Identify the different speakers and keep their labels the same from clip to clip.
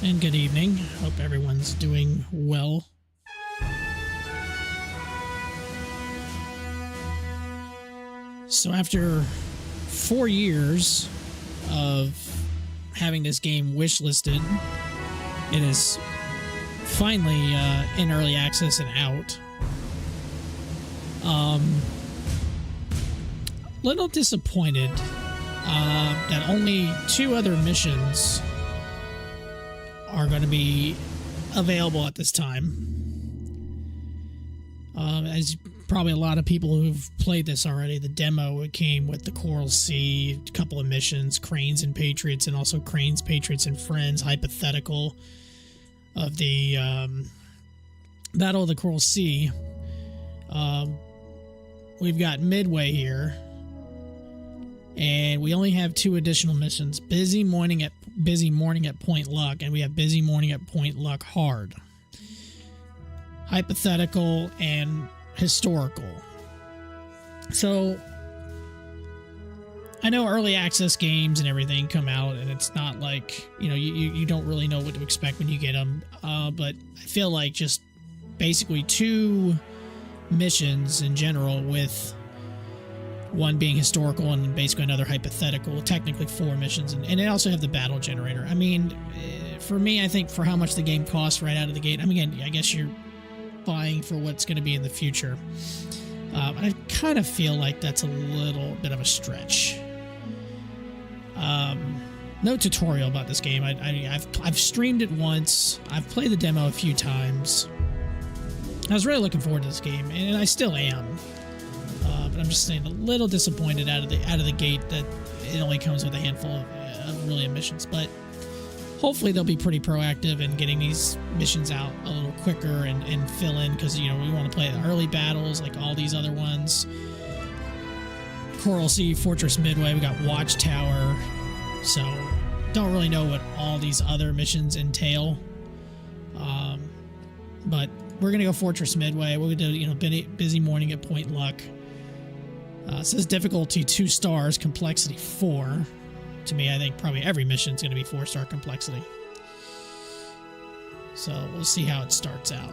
Speaker 1: And good evening. Hope everyone's doing well. So after 4 years of having this game wishlisted, it is finally in early access and out. Little disappointed that only 2 other missions are going to be available at this time. As probably a lot of people who've played this already, the demo, it came with the Coral Sea, a couple of missions, Cranes and Patriots, and also Cranes, Patriots, and Friends, hypothetical of the Battle of the Coral Sea. We've got Midway here, and we only have 2 additional missions: Busy Morning at Point Luck, and we have Busy Morning at Point Luck Hard. Hypothetical and historical. So I know early access games and everything come out, and it's not like, you know, you don't really know what to expect when you get them. But I feel like just basically 2 missions in general, with one being historical and basically another hypothetical, technically 4 missions, and they also have the battle generator. I mean, for me, I think for how much the game costs right out of the gate, I mean, again, I guess you're buying for what's going to be in the future. I kind of feel like that's a little bit of a stretch. No tutorial about this game. I've streamed it once. I've played the demo a few times. I was really looking forward to this game, and I still am. But I'm just saying, a little disappointed out of the gate that it only comes with a handful of really missions. But hopefully they'll be pretty proactive in getting these missions out a little quicker and fill in, because, you know, we want to play the early battles like all these other ones. Coral Sea, Fortress Midway, we got Watchtower. So don't really know what all these other missions entail. But we're going to go Fortress Midway. We're going to do, you know, Busy Morning at Point Luck. It says difficulty 2 stars, complexity 4. To me, I think probably every mission is going to be 4-star complexity. So we'll see how it starts out.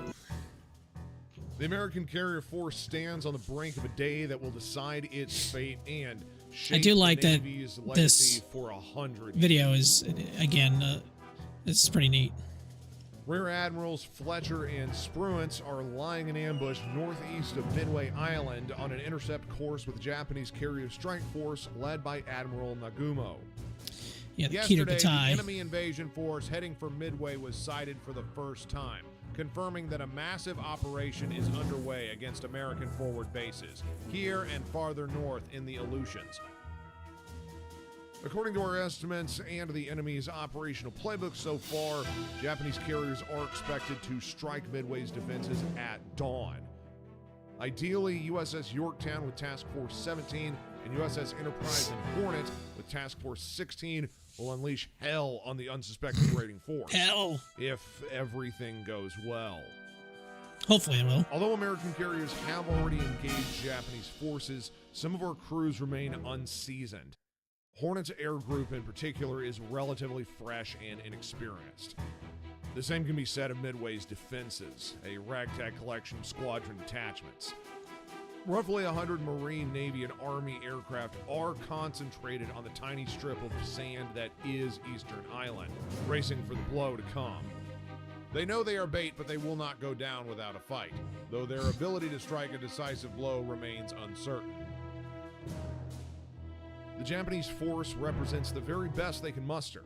Speaker 2: The American carrier force stands on the brink of a day that will decide its fate and shape
Speaker 1: I do like
Speaker 2: the
Speaker 1: that
Speaker 2: Navy's
Speaker 1: this
Speaker 2: legacy for 100
Speaker 1: video
Speaker 2: years.
Speaker 1: is, again, it's pretty neat.
Speaker 2: Rear Admirals Fletcher and Spruance are lying in ambush northeast of Midway Island on an intercept course with the Japanese carrier strike force led by Admiral Nagumo.
Speaker 1: Yeah, the
Speaker 2: Yesterday, the
Speaker 1: Kido
Speaker 2: enemy invasion force heading for Midway was sighted for the first time, confirming that a massive operation is underway against American forward bases, here and farther north in the Aleutians. According to our estimates and the enemy's operational playbook so far, Japanese carriers are expected to strike Midway's defenses at dawn. Ideally, USS Yorktown with Task Force 17 and USS Enterprise and Hornet with Task Force 16 will unleash hell on the unsuspecting raiding force.
Speaker 1: Hell!
Speaker 2: If everything goes well.
Speaker 1: Hopefully it will.
Speaker 2: Although American carriers have already engaged Japanese forces, some of our crews remain unseasoned. Hornet's air group in particular is relatively fresh and inexperienced. The same can be said of Midway's defenses, a ragtag collection of squadron detachments. Roughly 100 Marine, Navy, and Army aircraft are concentrated on the tiny strip of sand that is Eastern Island, racing for the blow to come. They know they are bait, but they will not go down without a fight, though their ability to strike a decisive blow remains uncertain. The Japanese force represents the very best they can muster.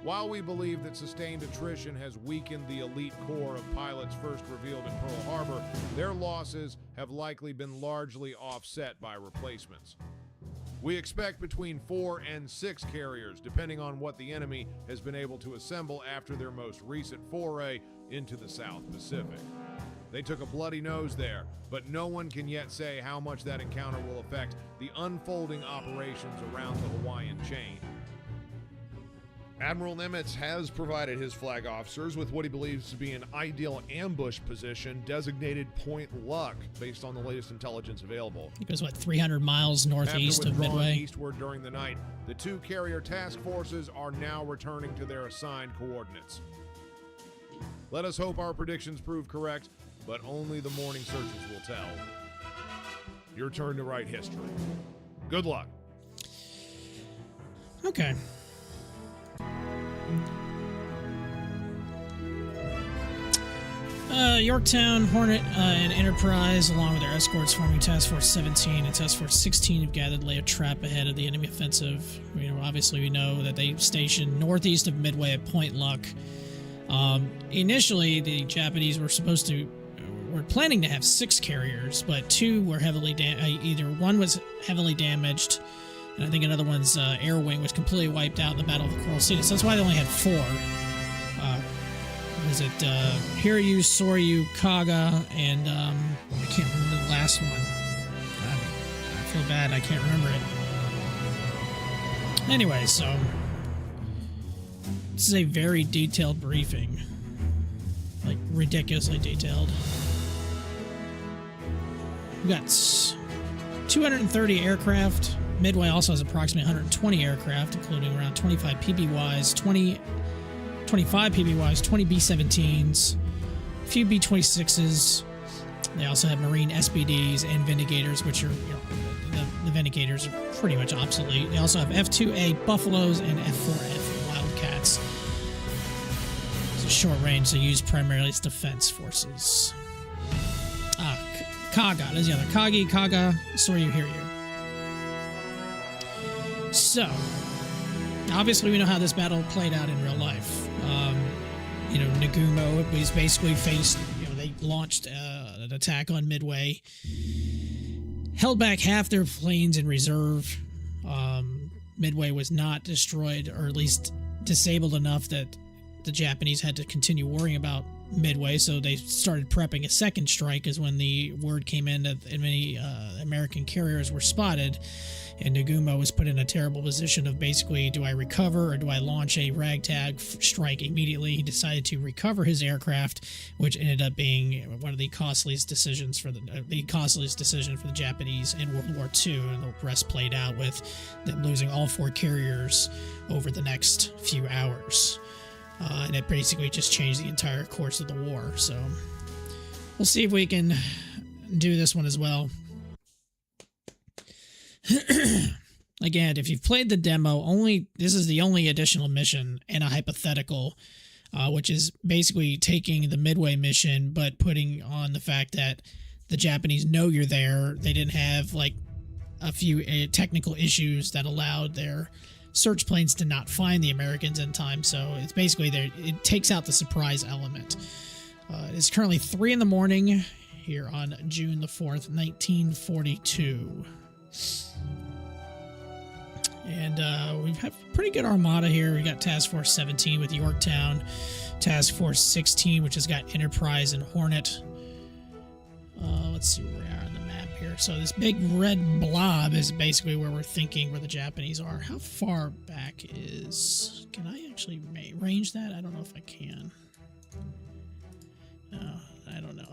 Speaker 2: While we believe that sustained attrition has weakened the elite core of pilots first revealed in Pearl Harbor, their losses have likely been largely offset by replacements. We expect between 4 and 6 carriers, depending on what the enemy has been able to assemble after their most recent foray into the South Pacific. They took a bloody nose there, but no one can yet say how much that encounter will affect the unfolding operations around the Hawaiian chain. Admiral Nimitz has provided his flag officers with what he believes to be an ideal ambush position designated Point Luck based on the latest intelligence available.
Speaker 1: It goes, what, 300 miles northeast of Midway?
Speaker 2: Eastward during the night, the two carrier task forces are now returning to their assigned coordinates. Let us hope our predictions prove correct, but only the morning searches will tell. Your turn to write history. Good luck.
Speaker 1: Okay. Yorktown, Hornet, and Enterprise, along with their escorts forming Task Force 17 and Task Force 16, have gathered to lay a trap ahead of the enemy offensive. Obviously, we know that they stationed northeast of Midway at Point Luck. Initially, the Japanese were planning to have 6 carriers, but 2 were heavily either one was heavily damaged, and I think another one's air wing was completely wiped out in the Battle of the Coral Sea. So that's why they only had 4. Was it Hiryu, Soryu, Kaga, and I can't remember the last one. I feel bad, I can't remember it. Anyway, so this is a very detailed briefing. Like, ridiculously detailed. We've got 230 aircraft. Midway also has approximately 120 aircraft, including around 25 PBYs, 25 PBYs, 20 B-17s, a few B-26s. They also have Marine SBDs and Vindigators, which are, the Vindigators are pretty much obsolete. They also have F-2A Buffaloes and F-4F Wildcats. It's a short range, they use primarily as defense forces. Kaga, there's the other. Kagi, Kaga, Soryu, Hiryu. So, obviously we know how this battle played out in real life. Nagumo was basically faced, they launched an attack on Midway, held back half their planes in reserve. Midway was not destroyed, or at least disabled enough that the Japanese had to continue worrying about Midway, so they started prepping a second strike is when the word came in that many American carriers were spotted, and Nagumo was put in a terrible position of basically, do I recover or do I launch a ragtag strike immediately? He decided to recover his aircraft, which ended up being one of the costliest decisions for the costliest decision for the Japanese in World War II, and the rest played out with them losing all 4 carriers over the next few hours. And it basically just changed the entire course of the war. So we'll see if we can do this one as well. Again, if you've played the demo, this is the only additional mission and a hypothetical, which is basically taking the Midway mission, but putting on the fact that the Japanese know you're there. They didn't have like a few technical issues that allowed their search planes to not find the Americans in time. So it's basically it takes out the surprise element. It's currently 3 in the morning here on June the 4th, 1942. And we have a pretty good armada here. We got Task Force 17 with Yorktown, Task Force 16, which has got Enterprise and Hornet. Let's see where we are on the map here. So this big red blob is basically where we're thinking where the Japanese are. How far back is... Can I actually range that? I don't know if I can. No, I don't know.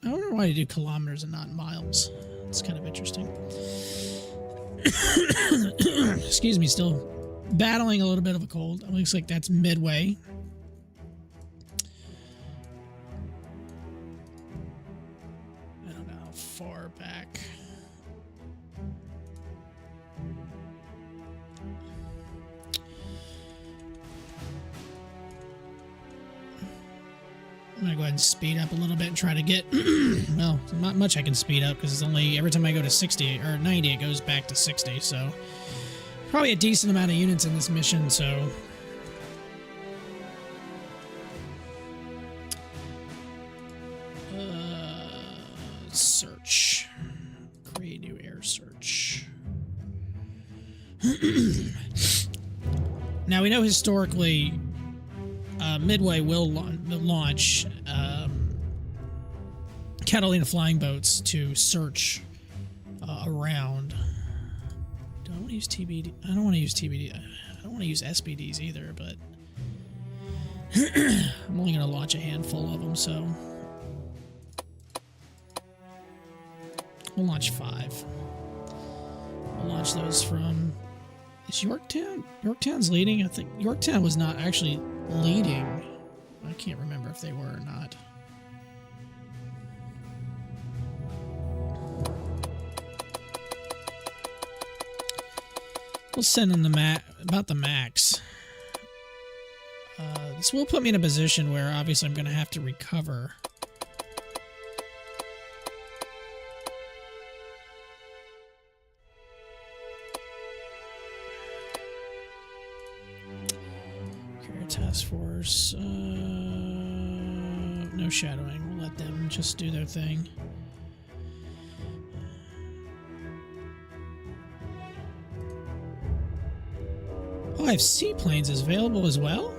Speaker 1: I wonder why you do kilometers and not miles. It's kind of interesting. Excuse me, still battling a little bit of a cold. It looks like that's Midway. I don't know how far back. I'm gonna go ahead and speed up a little bit and try to get, well, not much I can speed up because it's only, every time I go to 60 or 90, it goes back to 60, so probably a decent amount of units in this mission, so search, create new air search. Now we know historically Midway will launch Catalina flying boats to search around. Do I want to use TBD. I don't want to use TBD. I don't want to use SBDs either, but I'm only going to launch a handful of them, so we'll launch 5. We'll launch those from... Is Yorktown? Yorktown's leading? I think Yorktown was not actually leading. I can't remember if they were or not. We'll send in the about the max. This will put me in a position where obviously I'm going to have to recover. Carrier Task Force. No shadowing. We'll let them just do their thing. Oh, I have seaplanes is available as well?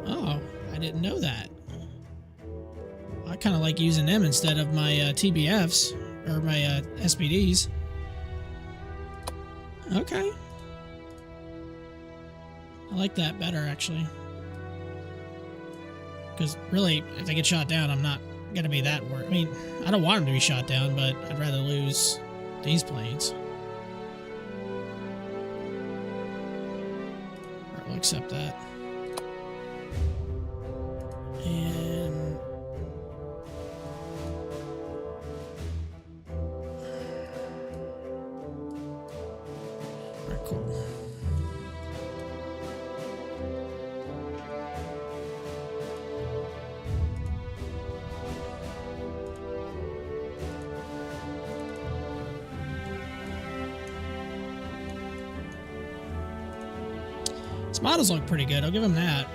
Speaker 1: Oh, I didn't know that. I kind of like using them instead of my TBFs, or my SBDs. Okay. I like that better, actually. Because really, if they get shot down, I'm not going to be that worried. I mean, I don't want them to be shot down, but I'd rather lose these planes. Alright, we'll accept that. And... Alright, cool. His models look pretty good, I'll give him that.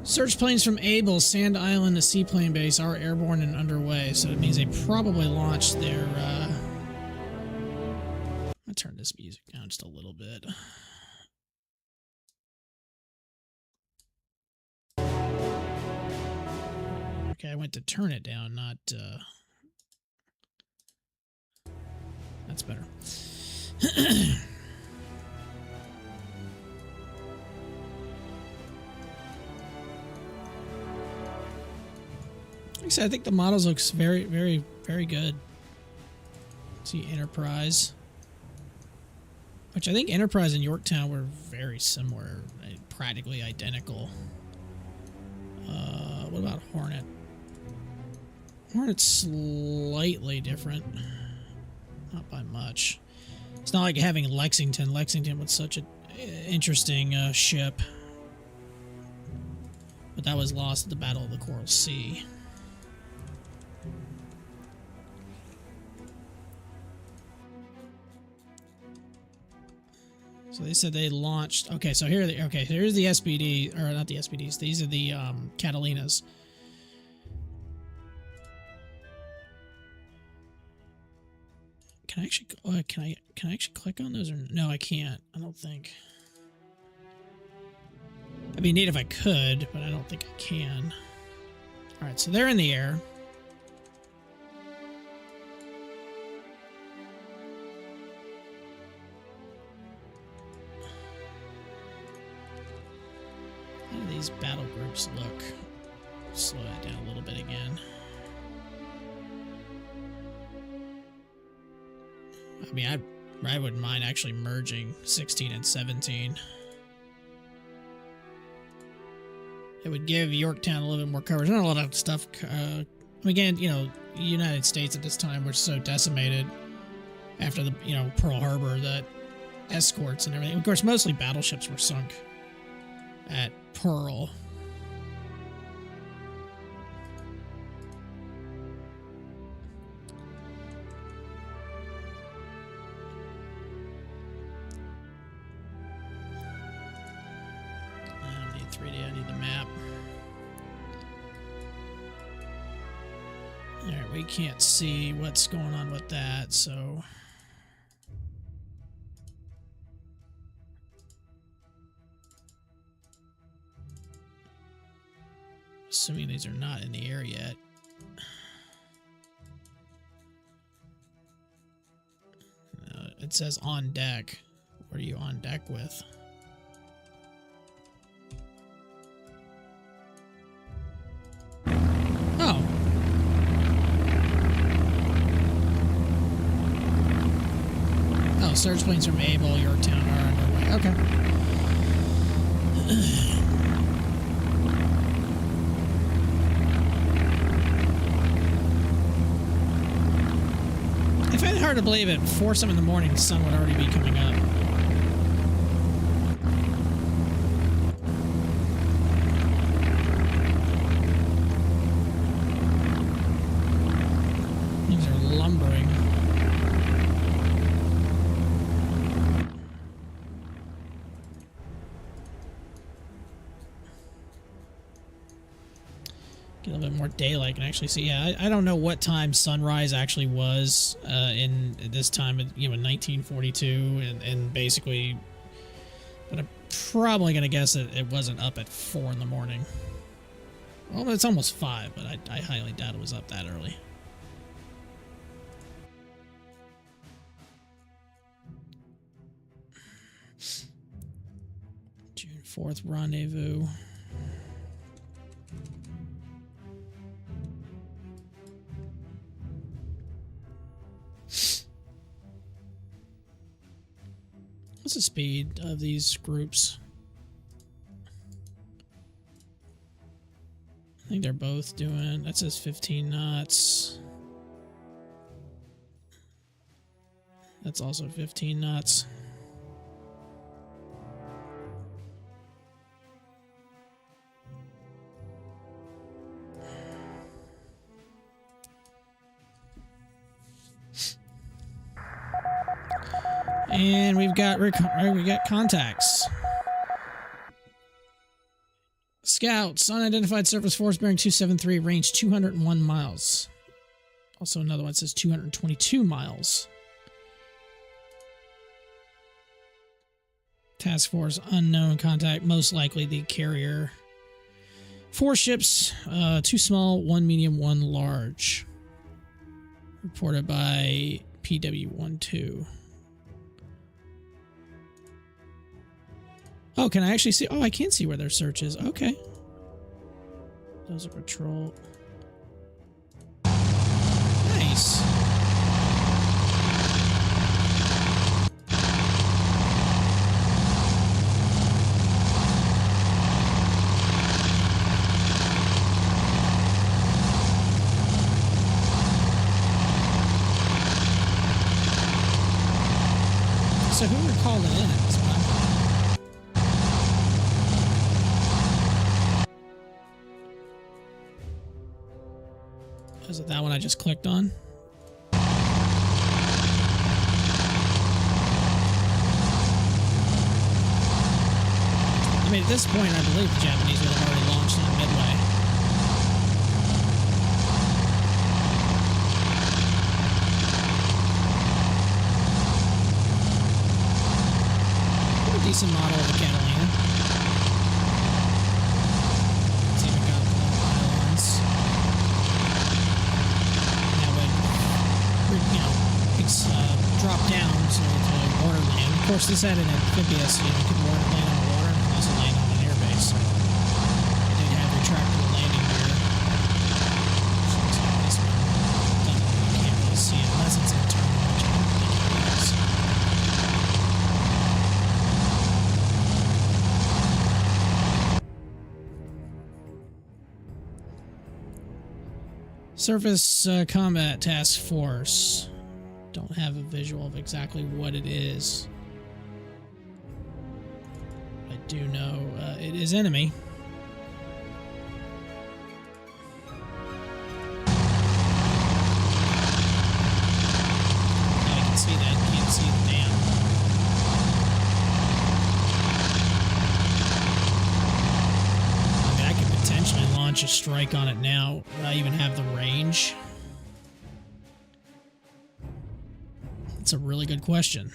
Speaker 1: Search planes from Able, Sand Island to Seaplane Base are airborne and underway, so it means they probably launched their, I'm gonna turn this music down just a little bit. Okay, I went to turn it down, not, that's better. Like I said, I think the models looks very, very, very good. See Enterprise, which I think Enterprise and Yorktown were very similar, practically identical. What about Hornet? Hornet's slightly different, not by much. It's not like having Lexington. Lexington was such an interesting ship, but that was lost at the Battle of the Coral Sea. So they said they launched. Okay, so here, okay, here's the SBD, or not the SBDs. These are the Catalinas. Can I actually? Can I actually click on those, or no? I can't. I don't think. It'd be neat if I could, but I don't think I can. All right, so they're in the air. How do these battle groups look? Slow that down a little bit again. I mean, I wouldn't mind actually merging 16 and 17. It would give Yorktown a little bit more coverage. Not a lot of stuff. Again, you know, the United States at this time were so decimated after the, you know, Pearl Harbor that escorts and everything. Of course, mostly battleships were sunk at Pearl. I don't need 3D, I need the map. Alright, we can't see what's going on with that, so... Assuming these are not in the air yet. it says on deck. What are you on deck with? Oh. Oh, search planes from Able, Yorktown are underway. Okay. I find it hard to believe at Fearsome in the morning the sun would already be coming up. Things are lumbering. Get a little bit more daylight, can actually see. Yeah, I don't know what time sunrise actually was in this time, in 1942, and basically, but I'm probably gonna guess that it wasn't up at 4 in the morning. Well, it's almost 5, but I highly doubt it was up that early. June 4th rendezvous. What's the speed of these groups? I think they're both doing, that says 15 knots. That's also 15 knots. And we got contacts. Scouts, unidentified surface force bearing 273, range 201 miles. Also another one says 222 miles. Task force, unknown contact, most likely the carrier. 4 ships, 2 small, 1 medium, 1 large. Reported by PW12. Oh, can I actually see? Oh, I can see where their search is. Okay. Those are patrol. Nice. So who were calling in at this point? Is it that one I just clicked on? I mean, at this point, I believe the Japanese would have already launched on Midway. A decent model of the Catalina. It's even got the little pylons. Drop down so it's water land. Of course, this had an amphibious, could water land on the water and also land on an airbase. So it did have retractable landing gear. So looks like this one done. You can't really see it unless it's internal, which I don't think it is. Surface Combat Task Force. Don't have a visual of exactly what it is. I do know it is enemy. Now you can see that. You can't see the dam. I mean, I could potentially launch a strike on it now. I even have the range. That's a really good question.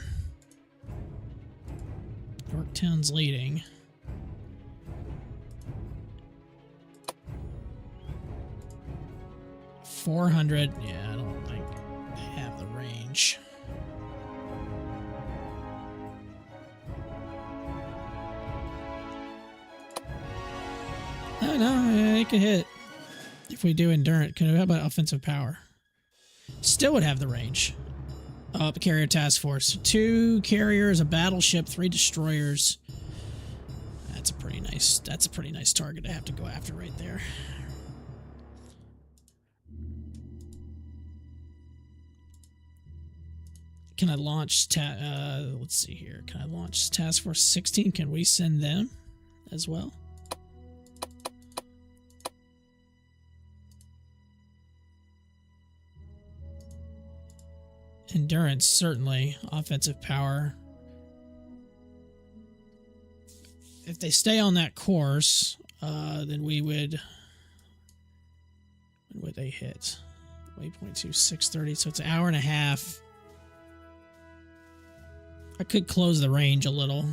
Speaker 1: Yorktown's leading. 400. Yeah, I don't think they have the range. Oh, no, it could hit. If we do endurance, how about offensive power? Still would have the range. The carrier task force. 2 carriers, a battleship, 3 destroyers. That's a pretty nice target to have to go after right there. Can I launch let's see here. Can I launch Task Force 16? Can we send them as well? Endurance, certainly. Offensive power. If they stay on that course, then we would... When would they hit? Waypoint 2, 6:30, so it's an hour and a half. I could close the range a little.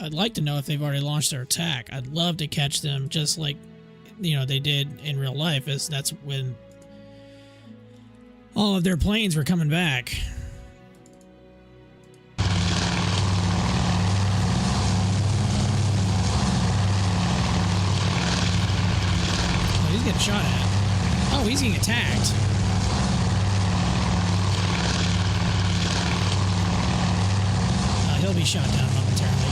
Speaker 1: I'd like to know if they've already launched their attack. I'd love to catch them just like, you know, they did in real life. That's when all of their planes were coming back. Oh, he's getting shot at. Oh, he's getting attacked. He'll be shot down momentarily.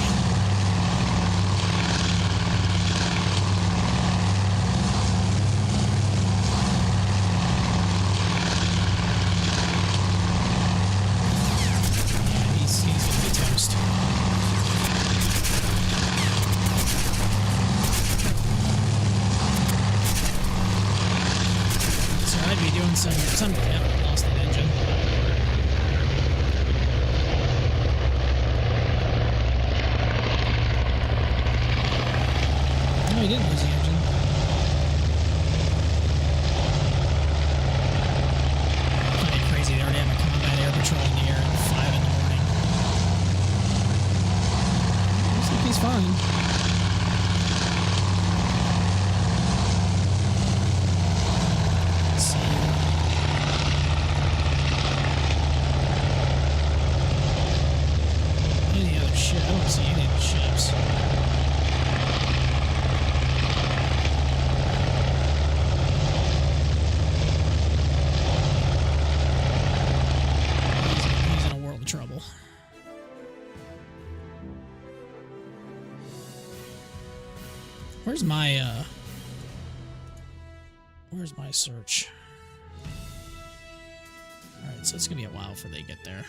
Speaker 1: Something, yeah, lost the engine. No, he didn't lose the engine. Kind of crazy, they already have a combat air patrol in the air at 5 in the morning. Looks like he's fine. Where's my search? Alright, so it's gonna be a while before they get there.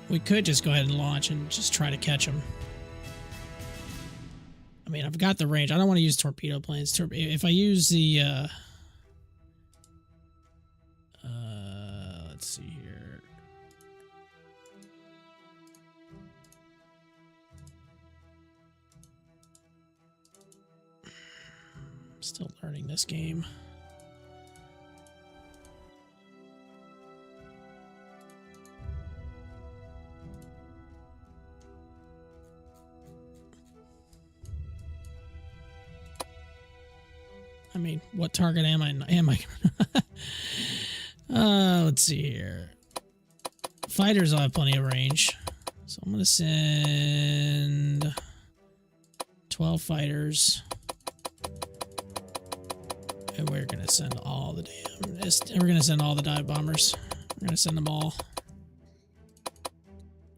Speaker 1: We could just go ahead and launch and just try to catch them. I mean, I've got the range. I don't want to use torpedo planes. If I use the let's see here. Still learning this game. I mean, what target am I? Let's see here. Fighters will have plenty of range. So I'm going to send 12 fighters. And we're going to send all the we're going to send all the dive bombers. We're going to send them all.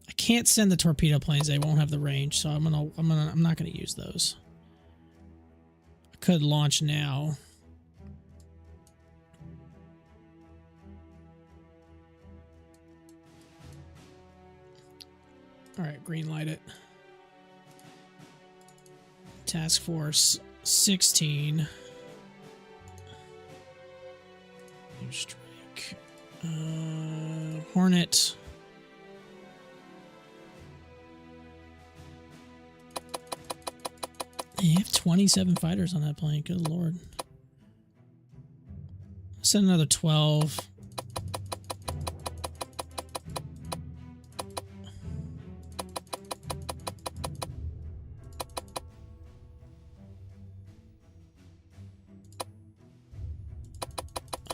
Speaker 1: I can't send the torpedo planes. They won't have the range, so I'm not going to use those. I could launch now. All right, green light it. Task Force 16. Strike. Hornet. You have 27 fighters on that plane. Good lord. send another 12.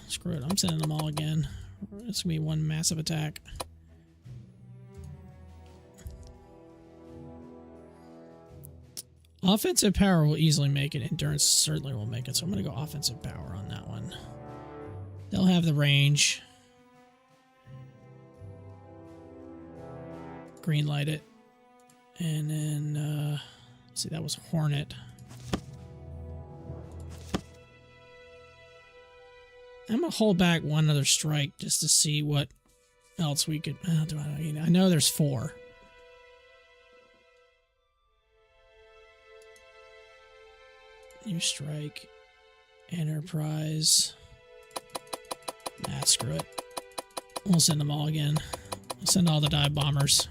Speaker 1: Screw it, I'm sending them all again. It's gonna be one massive attack. Offensive power will easily make it. Endurance certainly will make it. So I'm going to go offensive power on that one. They'll have the range. Green light it. And then, let's see, that was Hornet. I'm going to hold back one other strike just to see what else we could... I know there's 4. New strike. Enterprise. Nah, screw it. We'll send them all again. I'll send all the dive bombers.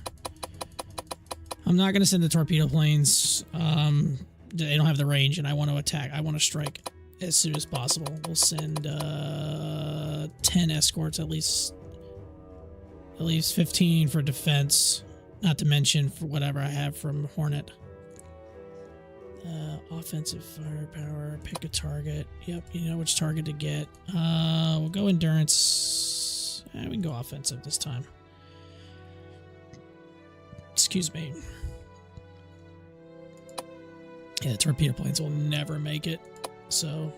Speaker 1: I'm not going to send the torpedo planes. They don't have the range, and I want to attack. I want to strike as soon as possible. We'll send 10 escorts, at least 15 for defense. Not to mention for whatever I have from Hornet. Offensive firepower, pick a target. Yep, you know which target to get. We'll go endurance. We can go offensive this time. Excuse me. Yeah, the torpedo planes will never make it, so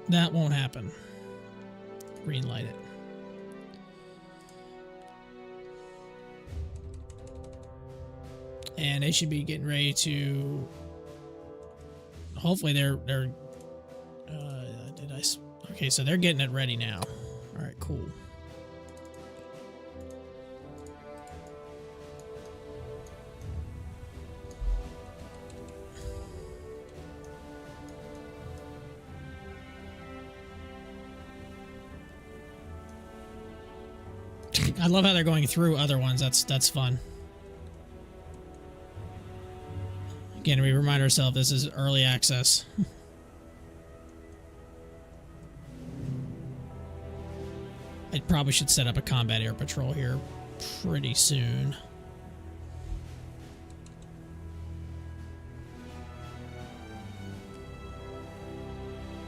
Speaker 1: that won't happen. Green light it. And they should be getting ready to... Hopefully they're okay, so they're getting it ready now. All right, cool. I love how they're going through other ones. That's fun. Again, we remind ourselves this is early access. I probably should set up a combat air patrol here pretty soon.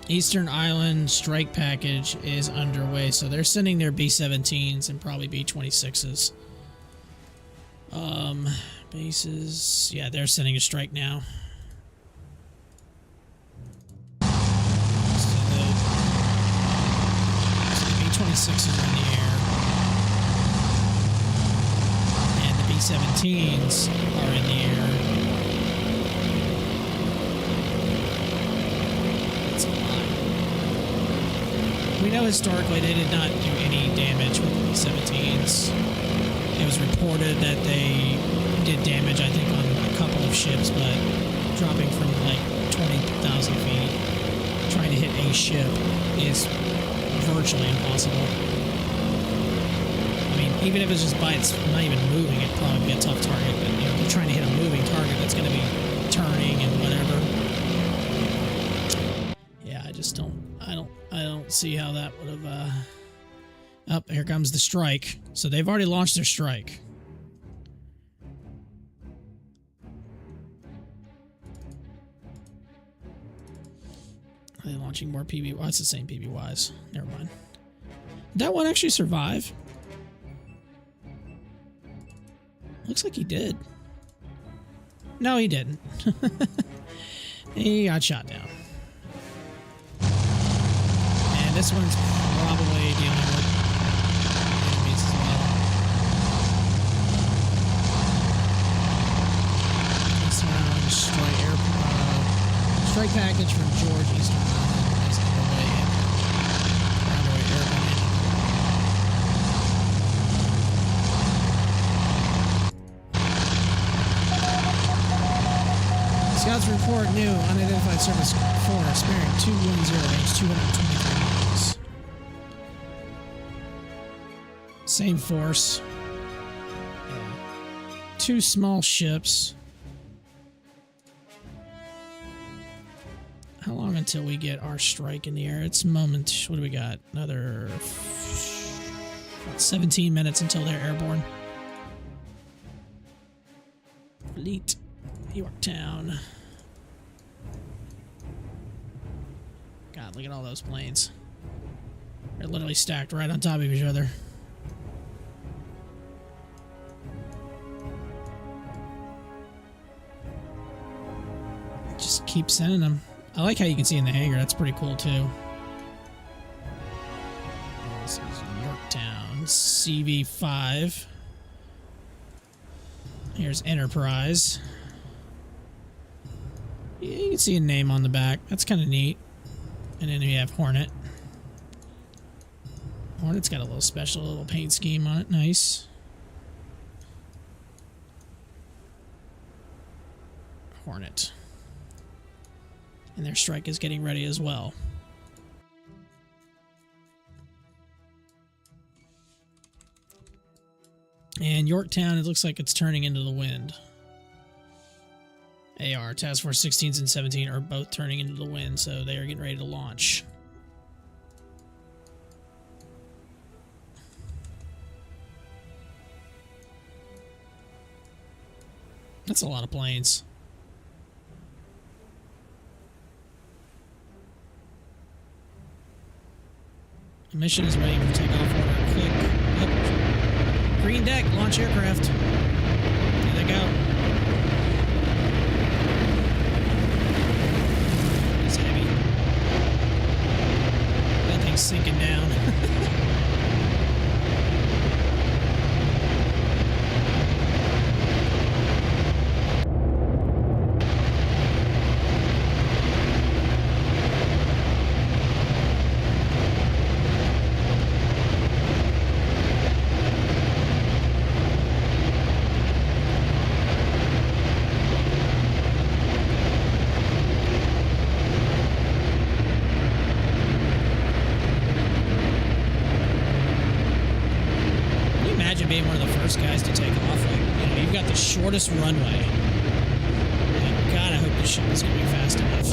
Speaker 1: Eastern Island strike package is underway, so they're sending their B-17s and probably B-26s. Bases... Yeah, they're sending a strike now. So the B-26s are in the air. And the B-17s are in the air. That's a lot. We know historically they did not do any damage with the B-17s. It was reported that they did damage, I think, on a couple of ships, but dropping from like 20,000 feet, trying to hit a ship is virtually impossible. I mean, even if it's just by it's not even moving, it'd probably be a tough target, but you know, you're trying to hit a moving target that's going to be turning and whatever. Yeah, I just don't see how that would have, oh, here comes the strike. So they've already launched their strike. Are they launching more PB? Oh, it's the same PBYs. Never mind. Did that one actually survive? Looks like he did. No, he didn't. He got shot down. And this one's probably dealing with enemies as well. Strike package from George Eastern Island is underway airplane. Scouts report new unidentified surface 4 sparing 210 range 223 miles. Same force. Yeah. 2 small ships. How long until we get our strike in the air? It's moment. What do we got? Another 17 minutes until they're airborne. Fleet. Yorktown. God, look at all those planes. They're literally stacked right on top of each other. Just keep sending them. I like how you can see in the hangar. That's pretty cool, too. This is Yorktown. CV5. Here's Enterprise. Yeah, you can see a name on the back. That's kind of neat. And then we have Hornet. Hornet's got a little special little paint scheme on it. Nice. Hornet. And their strike is getting ready as well. And Yorktown, it looks like it's turning into the wind. AR, Task Force 16s and 17 are both turning into the wind, so they are getting ready to launch. That's a lot of planes. The mission is ready for takeoff order. Click. Oh. Green deck, launch aircraft. There they go. It's heavy. That thing's sinking down. Being one of the first guys to take off, like, you know, you've got the shortest runway. And God, I hope this ship is going to be fast enough.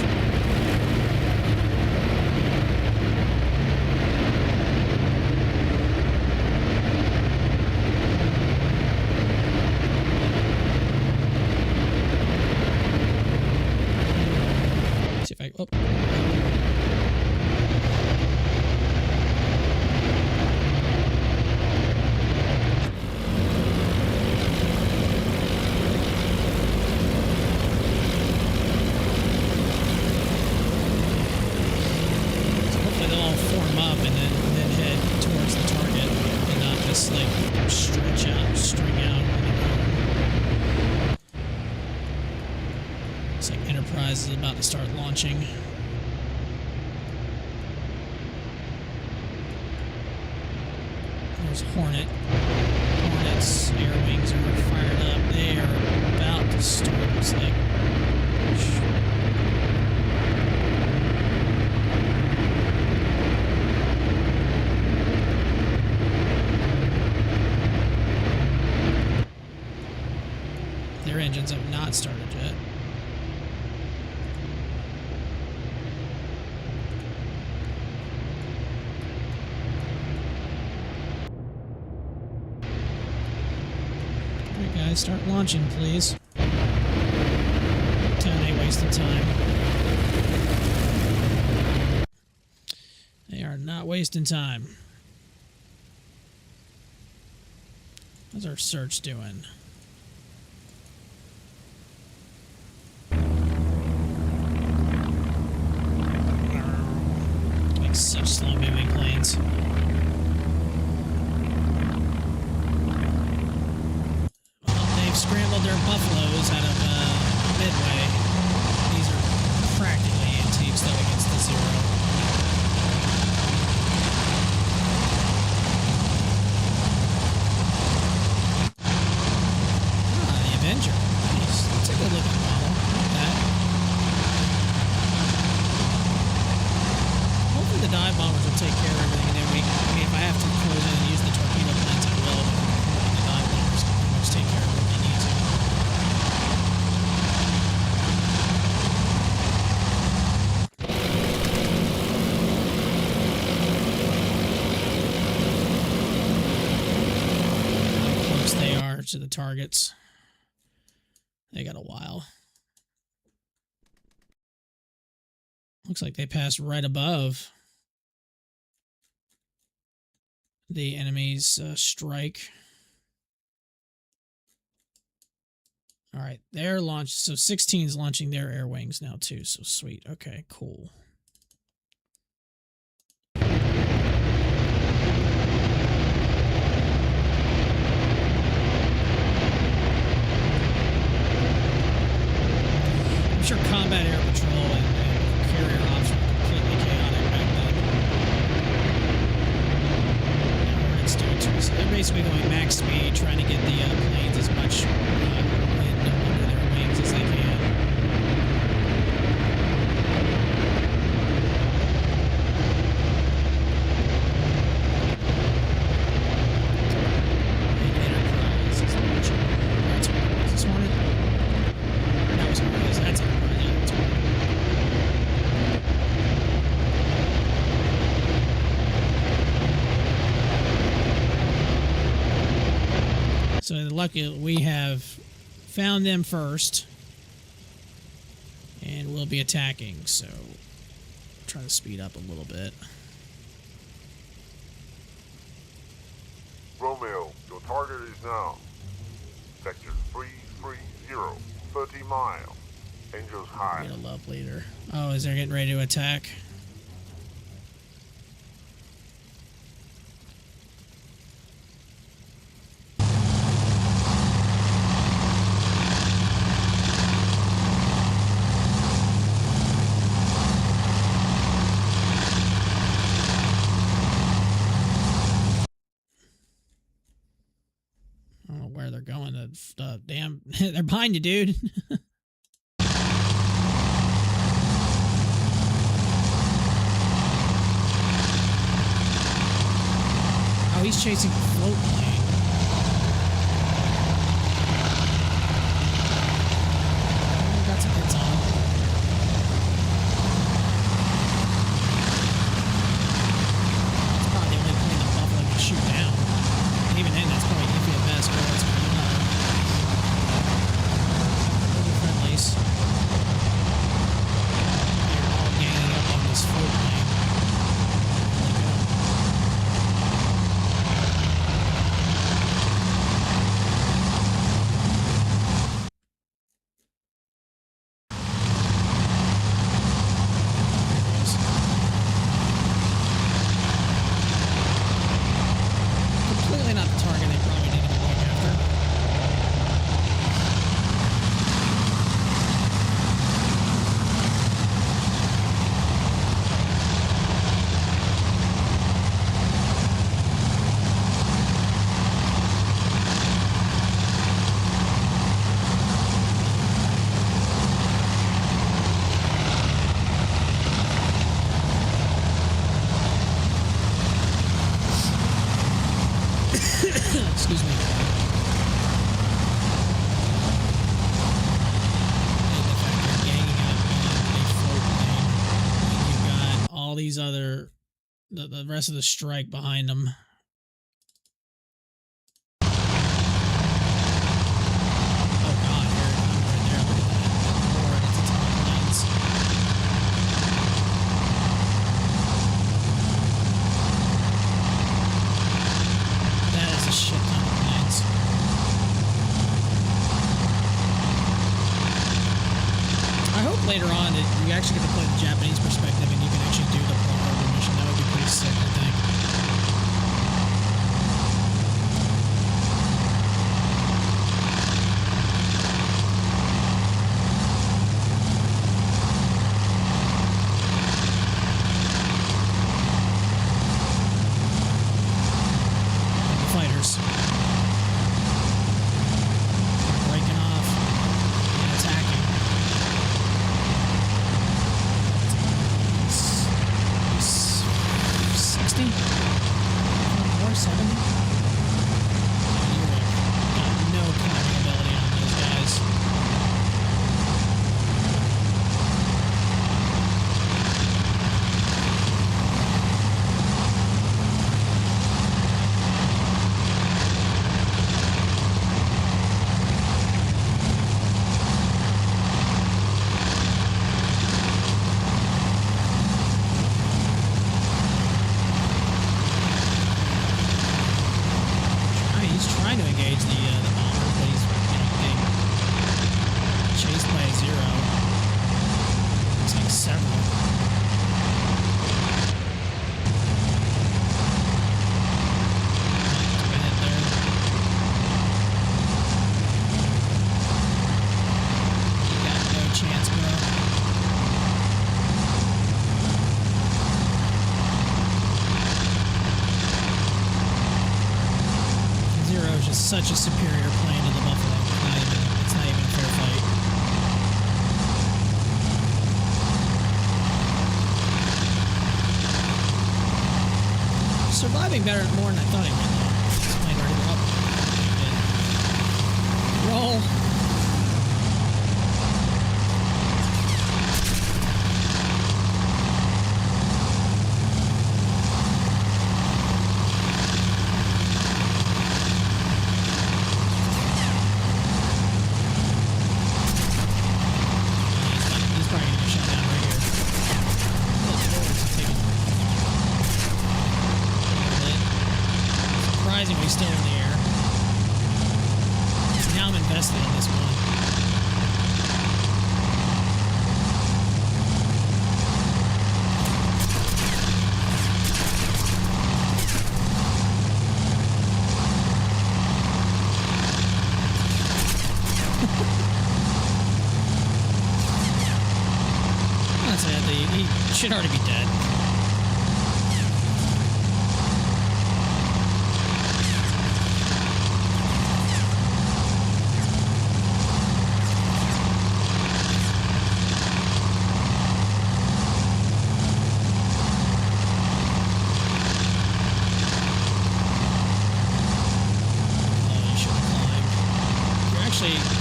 Speaker 1: See if I. Oh. Is about to start launching. There's Hornet. Hornet's air wings are fired up. They are about to start. It's like their engines have not started yet. Guys, start launching, please. Town ain't wasting time. They are not wasting time. How's our search doing? Like such slow-moving planes. Scrambled their buffaloes out of Midway. These are practically antiques though against the Zero. Ah, the Avenger. Nice. That's a good looking model. I like that. Hopefully the dive bombers will take care of everything, and then I mean, if I have to close in and use the torpedo planes, I will. But the dive bombers can pretty much take care of it. to the targets. They got a while. Looks like they passed right above the enemy's strike. All right, they're launched. So 16's launching their air wings now too. So sweet. Okay, cool. I'm sure combat air patrol and carrier ops were completely chaotic back then. Now Hornets do it too. So they're basically going max speed, trying to get the planes as much wind under their wings as they can. And Enterprise is launching. That's Hornet. Is this Hornet? That was Hornet. That's Enterprise. Yeah, that's Hornet. So lucky we have found them first, and we'll be attacking. So try to speed up a little bit.
Speaker 3: Romeo, your target is now Sector 330, 30 miles. Angels high.
Speaker 1: Get a love leader. Oh, is they getting ready to attack? I don't know where they're going. Damn, they're behind you, dude. Oh, he's chasing a float plane. Oh, got some hits on him. That's probably the only plane that Buffalo can shoot down. Even then, that's probably iffy at best, but what's going on? Little friendlies. They're all ganging up on this float plane. There we go. Completely not the target they probably needed to look after. Excuse me. And the fact they're ganging up on a float plane, and you've got all these other, the rest of the strike behind them. Oh God, here it comes right there. Look at that. Lord, it's a ton of planes. That is a shit ton of planes. I hope later on that you actually get to play the Japanese perspective and you can actually do the Pearl Harbor mission. That would be pretty sick, I think. The fighters. Breaking off and attacking. These such a superior plane to the Buffalo. It's not even a fair fight. Surviving more than I thought he would, though. This plane already up. Roll. He's probably gonna get shot down right here. Surprisingly still in the air. Now I'm invested in this one. Honestly, he should already be dead.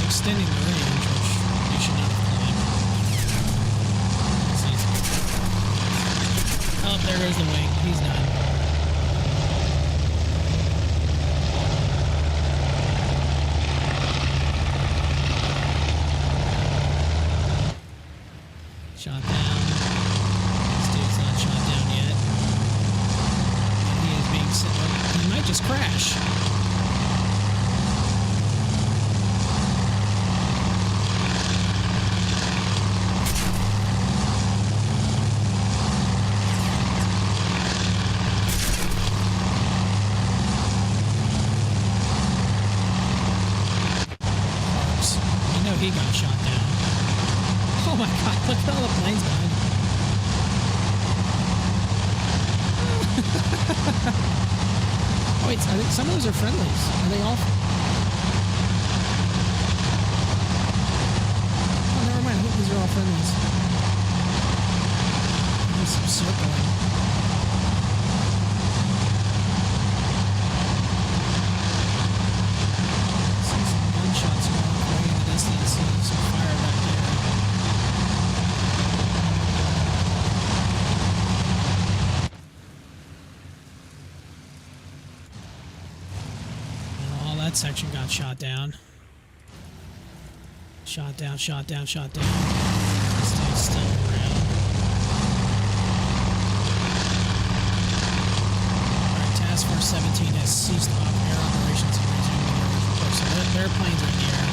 Speaker 1: Extending the range, which you should not have climbed. Oh, there goes the wing. He's done. Shot down. This dude's not shot down yet. He is being set up. He might just crash. He got shot down. Oh my god, look at all the planes behind him. Oh wait, I think some of those are friendlies. Are they all? Oh, never mind. I think these are all friendlies. There's some circling. Section got shot down. Shot down, shot down, shot down. This dude's still around. Alright, Task Force 17 has ceased air operations and resumed their original course. So their planes are in the air.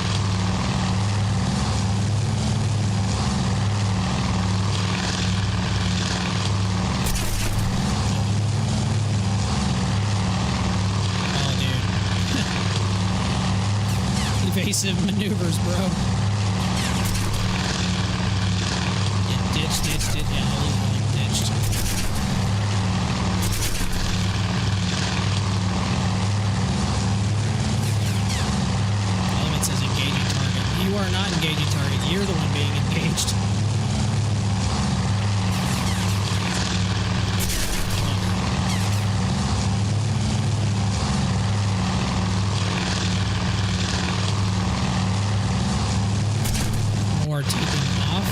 Speaker 1: Evasive maneuvers, bro. Get ditched. Yeah, he's really ditched. Element says engaging target. You are not engaging target. You're the one being engaged. Taking off.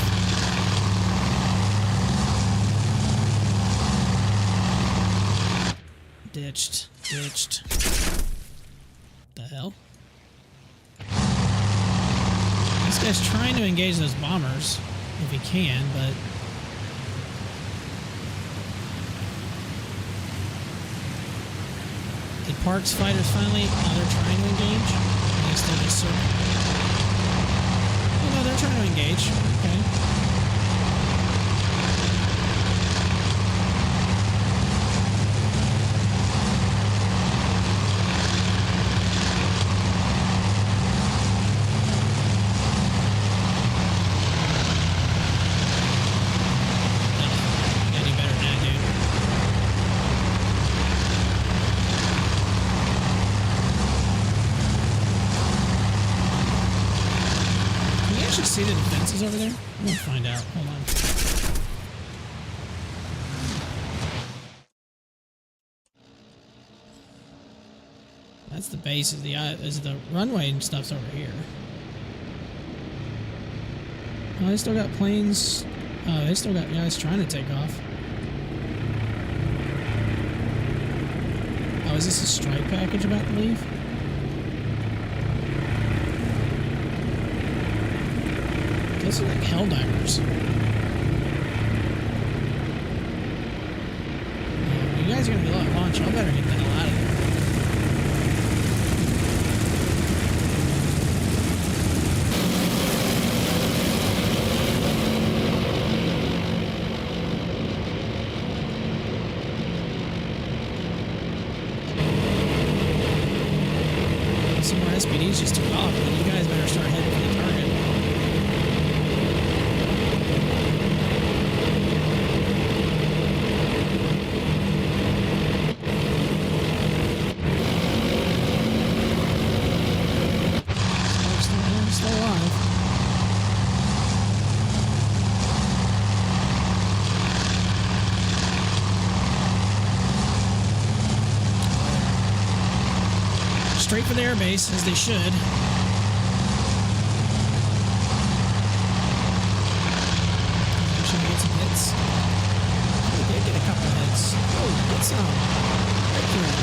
Speaker 1: Ditched. The hell? This guy's trying to engage those bombers if he can, but did Park's fighters finally? Oh, they're trying to engage. And they still just circle. Oh no, they're trying to engage. Okay. actually see the defenses over there? We'll find out. Hold on. That's the base. Is the runway and stuff's over here. Oh, they still got planes. Oh, they still got guys trying to take off. Oh, is this a strike package about to leave? Those are like Helldivers. You guys are gonna be at launch. I better get the hell out of here. Some more SPDs just took off, but you guys better start heading for the target. Still alive. Straight for the airbase, as they should. Should get some hits. Oh, we did get a couple hits. Oh, get some. Right here.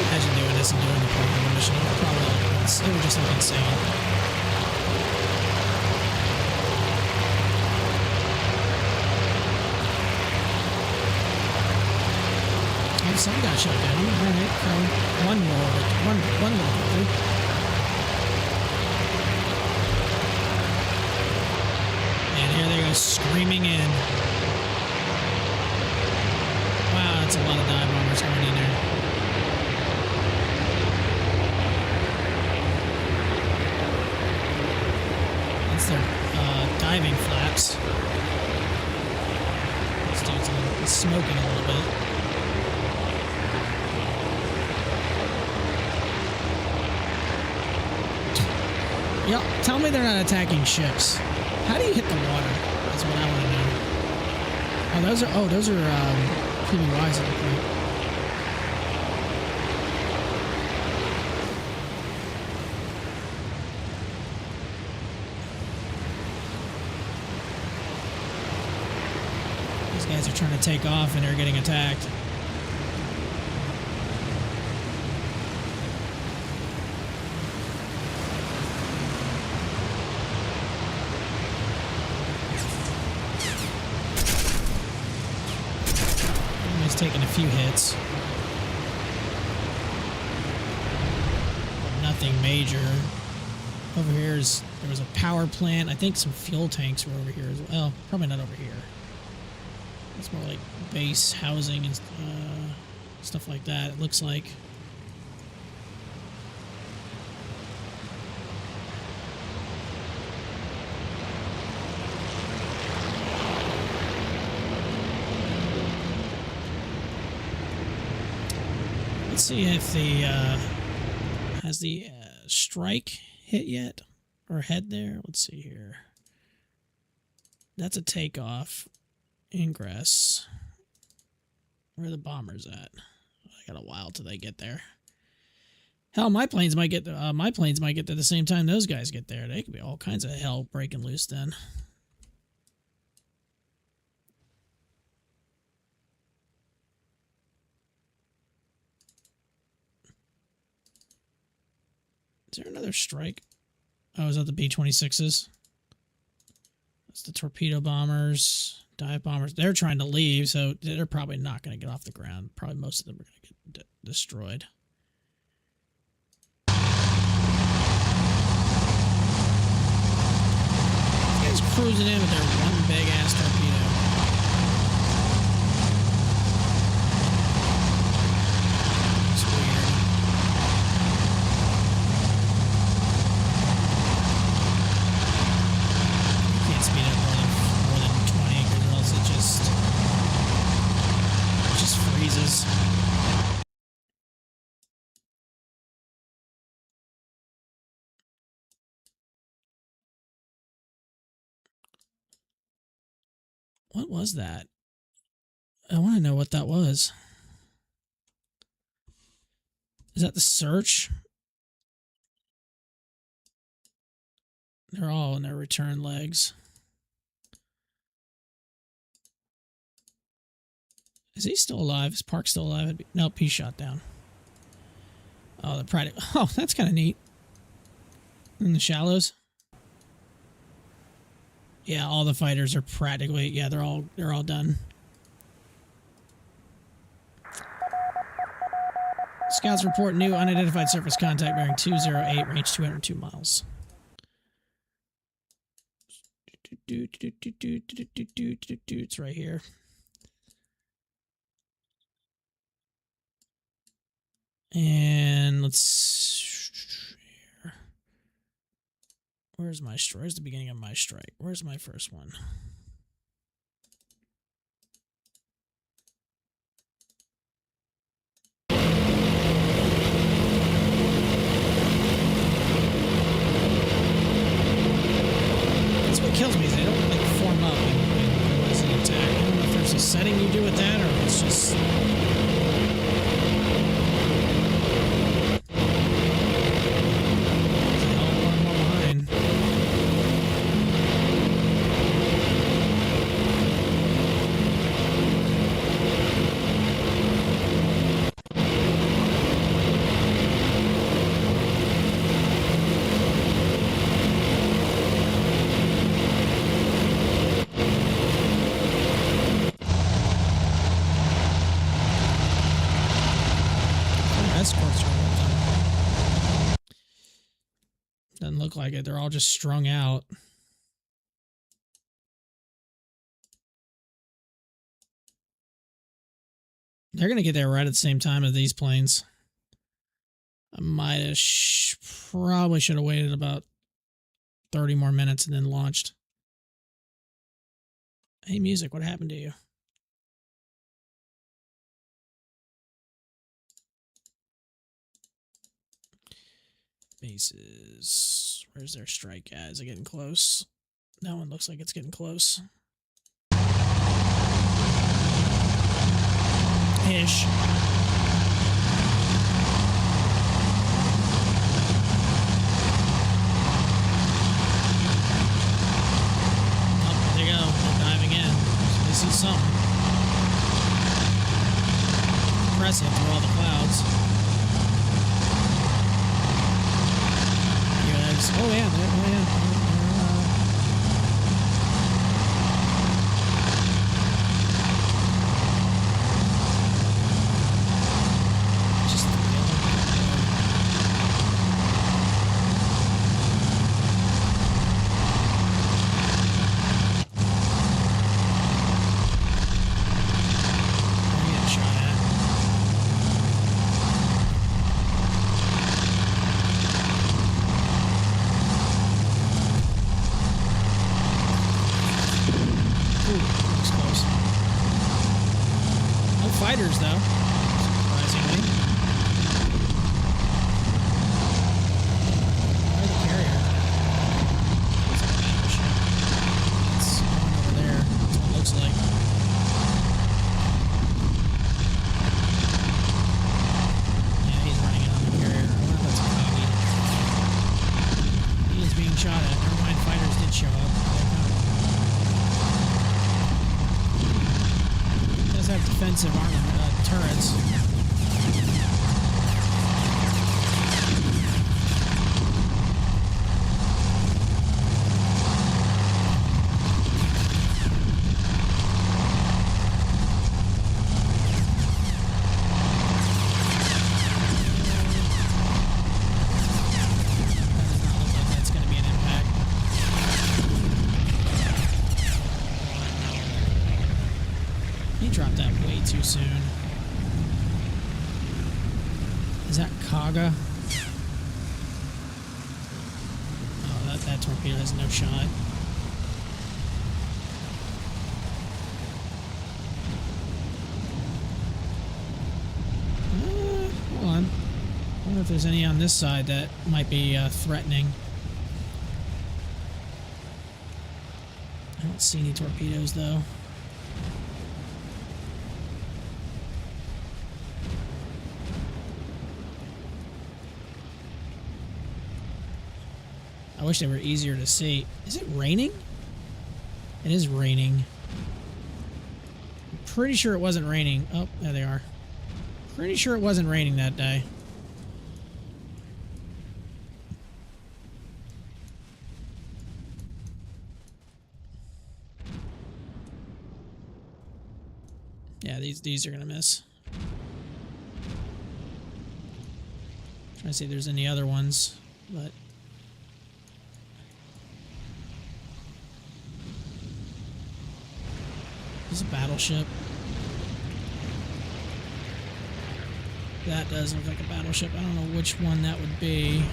Speaker 1: Imagine doing this and doing the program mission. It would just look insane. Oh, some got shot down. Alright, one more victory. And here they go screaming in. Wow, that's a lot of dive bombers going in there. Their diving flaps. This dude's smoking a little bit. Yep, tell me they're not attacking ships. How do you hit the water? That's what I want to know. Oh, those are PBYs that look like. Guys are trying to take off and they're getting attacked. He's taking a few hits. Nothing major. Over here there was a power plant. I think some fuel tanks were over here as well. Probably not over here. It's more like base housing and stuff like that, it looks like. Let's see if the has the strike hit yet or head there. Let's see here. That's a takeoff. Ingress. Where are the bombers at? I got a while till they get there. Hell, my planes might get there the same time those guys get there. They could be all kinds of hell breaking loose then. Is there another strike? Oh, is that the B-26s? That's the torpedo bombers. Dive bombers. They're trying to leave, so they're probably not going to get off the ground. Probably most of them are going to get destroyed. These guys cruising in with their one big ass torpedo. It's weird. What was that? I want to know what that was. Is that the search? They're all in their return legs. Is he still alive? Is Park still alive? Nope, he's shot down. Oh, the pride. Oh, that's kind of neat. In the shallows. Yeah, all the fighters are practically. Yeah, they're all done. Scouts report new unidentified surface contact bearing 208, range 202 miles. It's right here. And let's. Where's my strike? Where's the beginning of my strike? Where's my first one? That's what kills me is they don't like form up and was an attack. I don't know if there's a setting you do with that or it's just. Doesn't look like it. They're all just strung out. They're going to get there right at the same time as these planes. I might have probably should have waited about 30 more minutes and then launched. Hey, music, what happened to you? Bases. Where's their strike at? Is it getting close? That one looks like it's getting close. Ish. Oh, there you go. They're diving in. So they see something. Impressive through all the clouds. Oh yeah, oh yeah. Just fighters, though, surprisingly. Where's the carrier? It's a battleship. It's going over there. That's what it looks like. Yeah, he's running it on the carrier. I wonder if that's a copy. He is being shot at. Never mind, fighters did show up. Have defensive armor turrets. Dropped that way too soon. Is that Kaga? Oh, that torpedo has no shot. Hold on. I wonder if there's any on this side that might be threatening. I don't see any torpedoes though. I wish they were easier to see. Is it raining? It is raining. I'm pretty sure it wasn't raining. Oh, there they are. Pretty sure it wasn't raining that day. Yeah, these are gonna miss. Trying to see if there's any other ones, but this is a battleship. That does look like a battleship. I don't know which one that would be.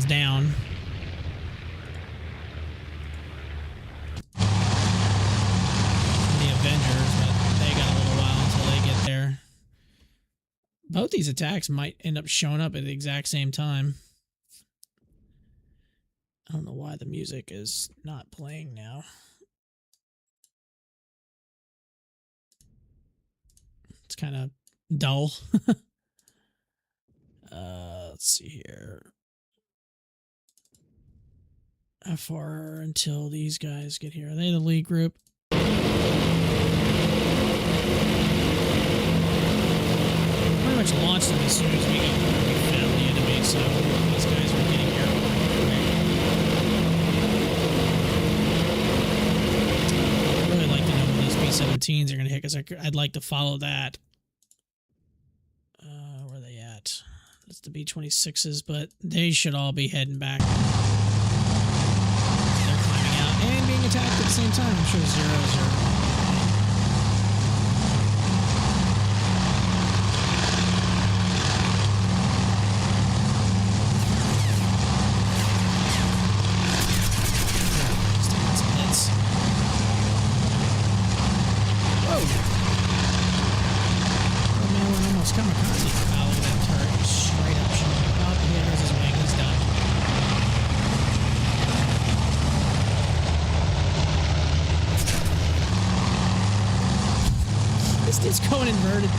Speaker 1: Down. The Avengers, but they got a little while until they get there. Both these attacks might end up showing up at the exact same time. I don't know why the music is not playing now. It's kind of dull. Let's see here. How far until these guys get here? Are they the lead group? Pretty much launched them as soon as we found the enemy, so these guys are getting here. I'd really like to know when these B-17s are going to hit, because I'd like to follow that. Where are they at? That's the B-26s, but they should all be heading back. And being attacked at the same time. I'm sure zeros are... Taking some hits. Whoa! Oh man, we're almost kamikaze. Oh, look at that turret. Straight up shooting. Oh, here goes his wing. He's done. It's going inverted.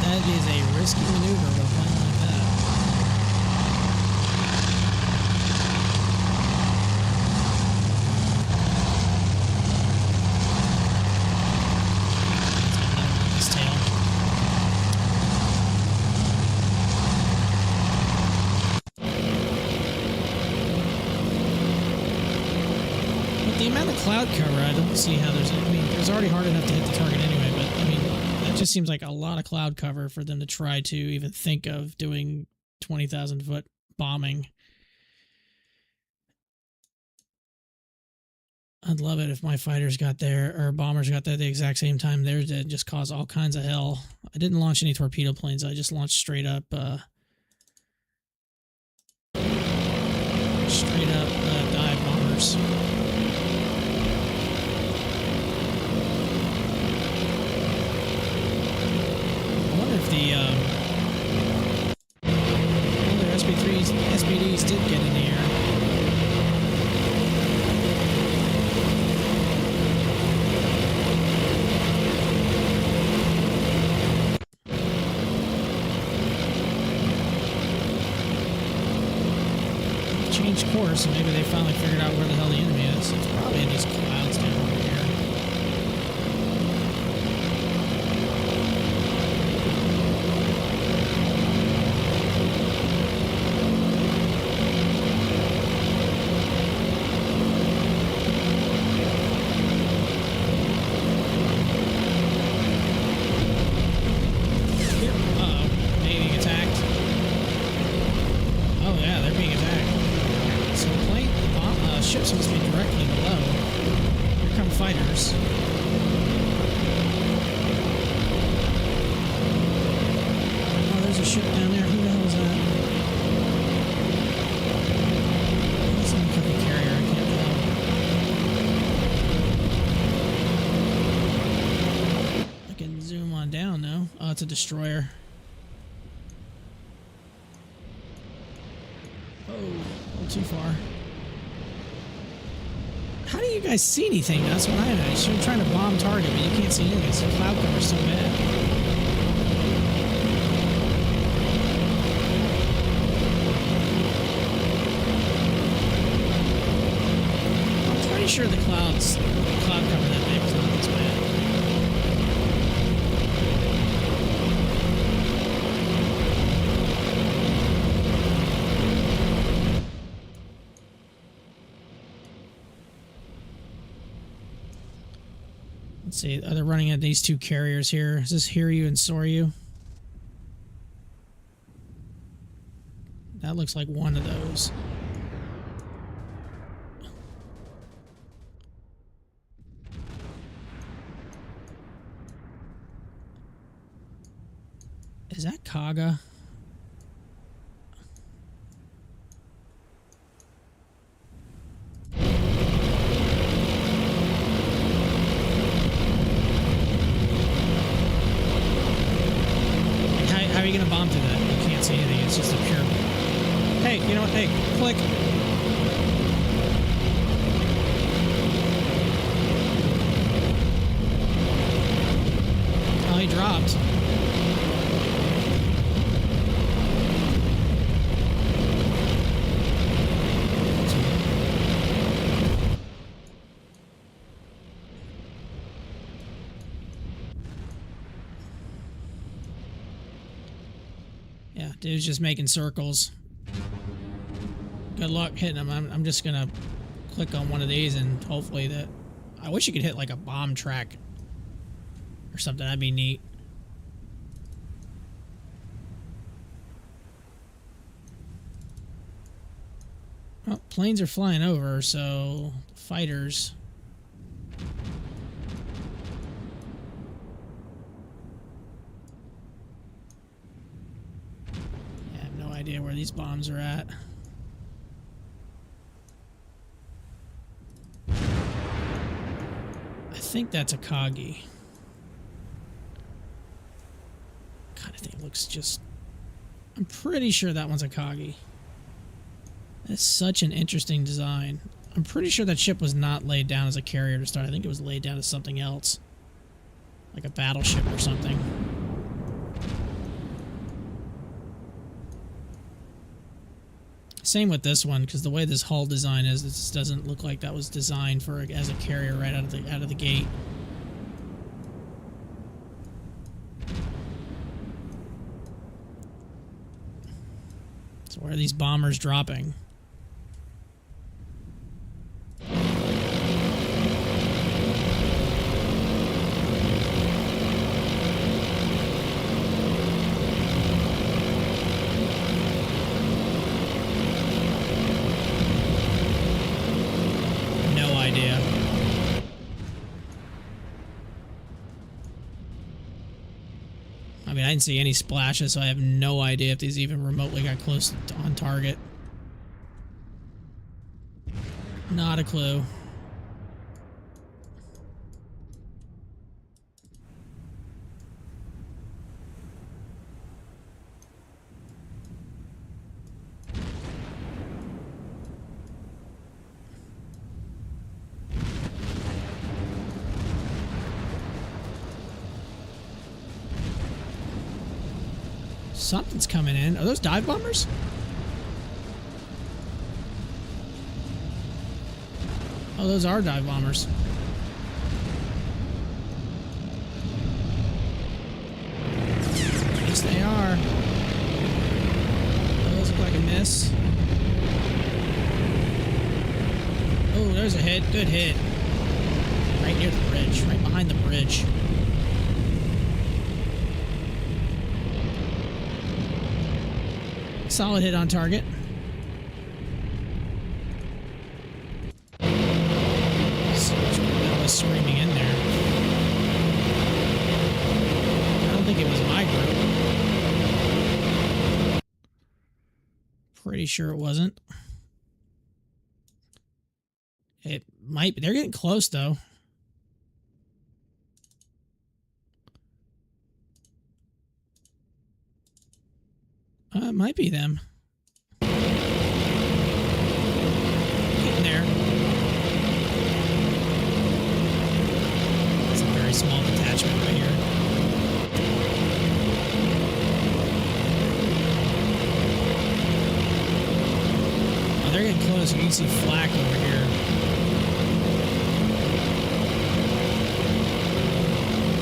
Speaker 1: That is a risky maneuver with a plane like that. His tail. With the amount of cloud cover, I don't see how there's... I mean, it's already hard enough to hit the target anyway, but I mean, that just seems like a lot of cloud cover for them to try to even think of doing 20,000 foot bombing. I'd love it if my fighters got there, or bombers got there at the exact same time. Theirs did, just cause all kinds of hell. I didn't launch any torpedo planes. I just launched straight up dive bombers. The SPDs did get in the air. Changed course, and maybe they finally figured out where the hell the enemy is. It's probably in these clouds down over here. fighters. Oh, there's a ship down there. Who the hell is that? that's a destroyer. Oh, a little too far. How do you guys see anything? That's what I know. You're trying to bomb target, but you can't see anything. It's the cloud cover's so bad. Sure the cloud cover that big is not as bad. Let's see, are they running at these two carriers here? Is this Hear You and Soar You? That looks like one of those. Is that Kaga? How are you going to bomb through that? You can't see anything. It's just a pure... Hey, you know what? Hey, click. Oh, he dropped. Yeah, dude's just making circles. Good luck hitting him. I'm just gonna click on one of these and hopefully that... I wish you could hit like a bomb track or something. That'd be neat. Well, planes are flying over, so fighters... idea where these bombs are at. I think that's a Kagi. God, I think it looks just... I'm pretty sure that one's a Kagi. That's such an interesting design. I'm pretty sure that ship was not laid down as a carrier to start. I think it was laid down as something else. Like a battleship or something. Same with this one, because the way this hull design is, this doesn't look like that was designed for as a carrier right out of the gate. So where are these bombers dropping? I didn't see any splashes, so I have no idea if these even remotely got close on target. Not a clue. Something's coming in. Are those dive bombers? Oh, those are dive bombers. Yes, they are. Those look like a miss. Oh, there's a hit. Good hit. Right near the bridge. Right behind the bridge. Solid hit on target. So much metal is screaming in there. I don't think it was my group. Pretty sure it wasn't. It might be. They're getting close, though. It might be them. Getting there. It's a very small detachment right here. Oh, they're getting close. You can see flak over here.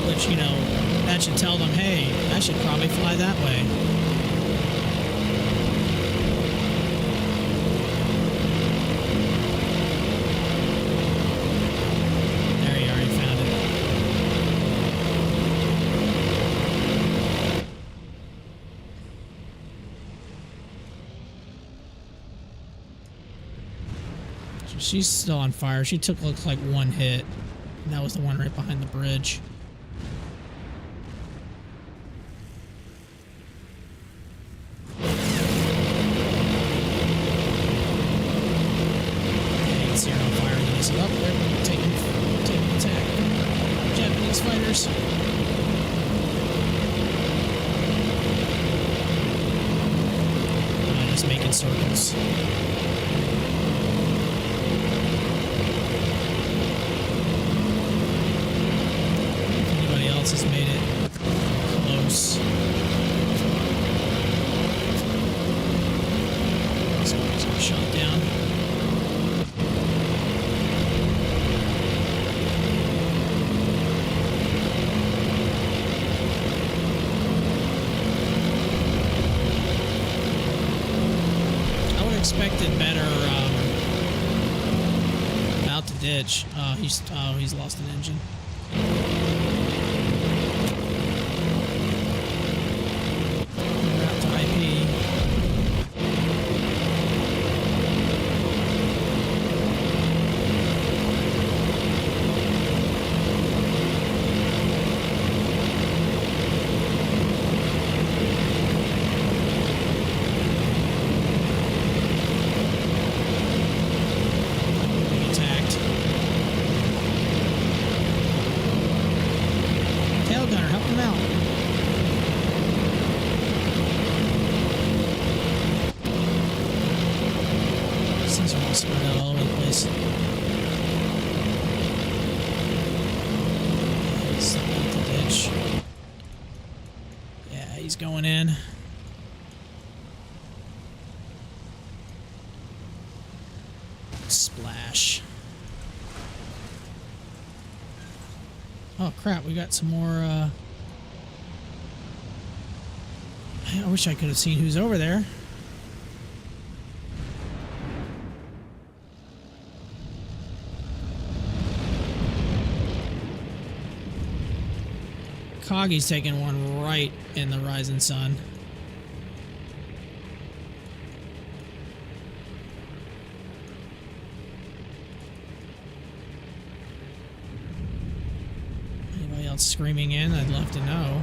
Speaker 1: Which, you know, that should tell them, hey, I should probably fly that way. There you are, you found it. So she's still on fire. She took, looks like, one hit. And that was the one right behind the bridge. Just making circles. Anybody else has made it close? Somebody's got shot down. Expected better out to ditch. He's lost an engine. We're out to IP. All over the place. He's out the ditch. Yeah, he's going in. Splash. Oh crap, we got some more I wish I could have seen who's over there. Coggy's taking one right in the rising sun. Anybody else screaming in? I'd love to know.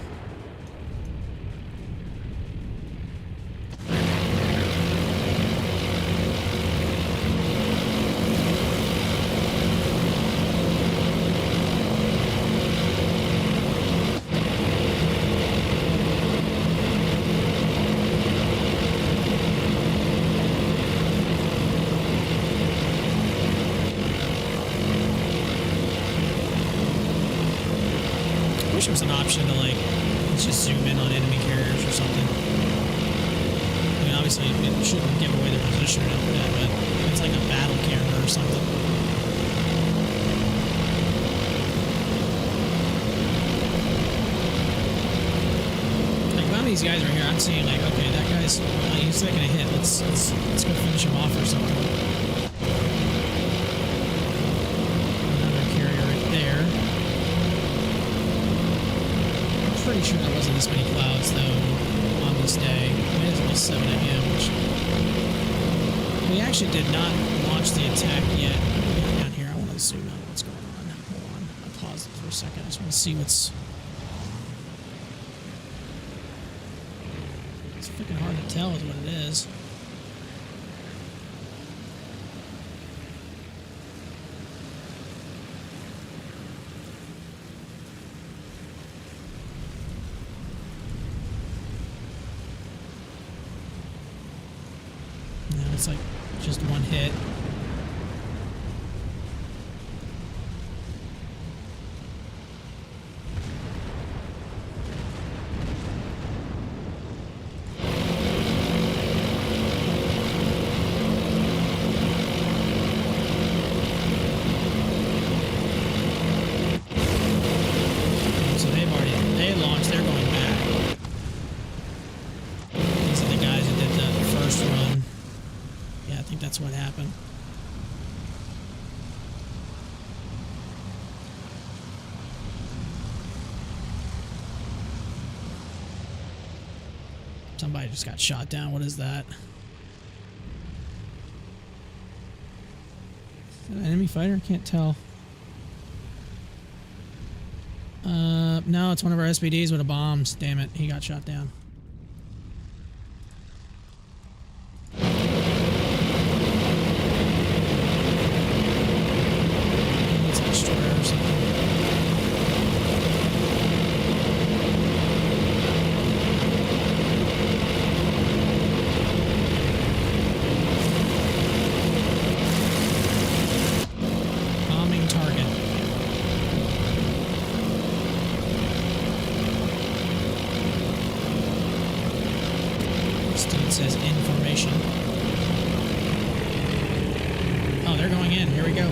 Speaker 1: I wish there was an option to, like, just zoom in on enemy carriers or something. I mean, obviously, it shouldn't give away their position or anything like that, but it's like a battle camera or something. Like, none of these guys right here, I'm seeing, like, okay, that guy's, he's taking a hit. Let's go finish him off or something. Another carrier right there. Pretty sure there wasn't this many clouds though on this day. It is only 7 a.m. which we actually did not launch the attack yet. Down here, I want to zoom out what's going on. Hold on, I'll pause it for a second. I just want to see what's. It's freaking hard to tell is what it is. It's like just one hit. That's what happened. Somebody just got shot down. What is that? Is that an enemy fighter? Can't tell. No, it's one of our SPDs with a bomb. Damn it, he got shot down. Says information. Oh, they're going in. Here we go.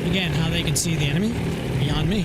Speaker 1: Again, how they can see the enemy? Beyond me.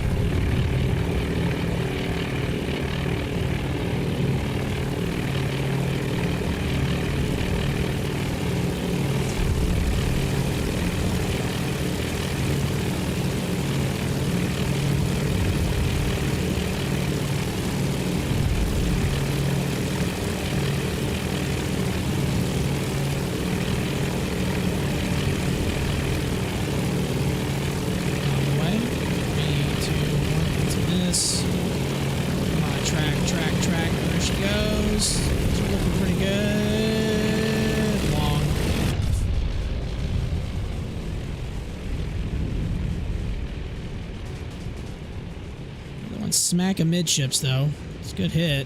Speaker 1: Smack amidships, though. It's a good hit.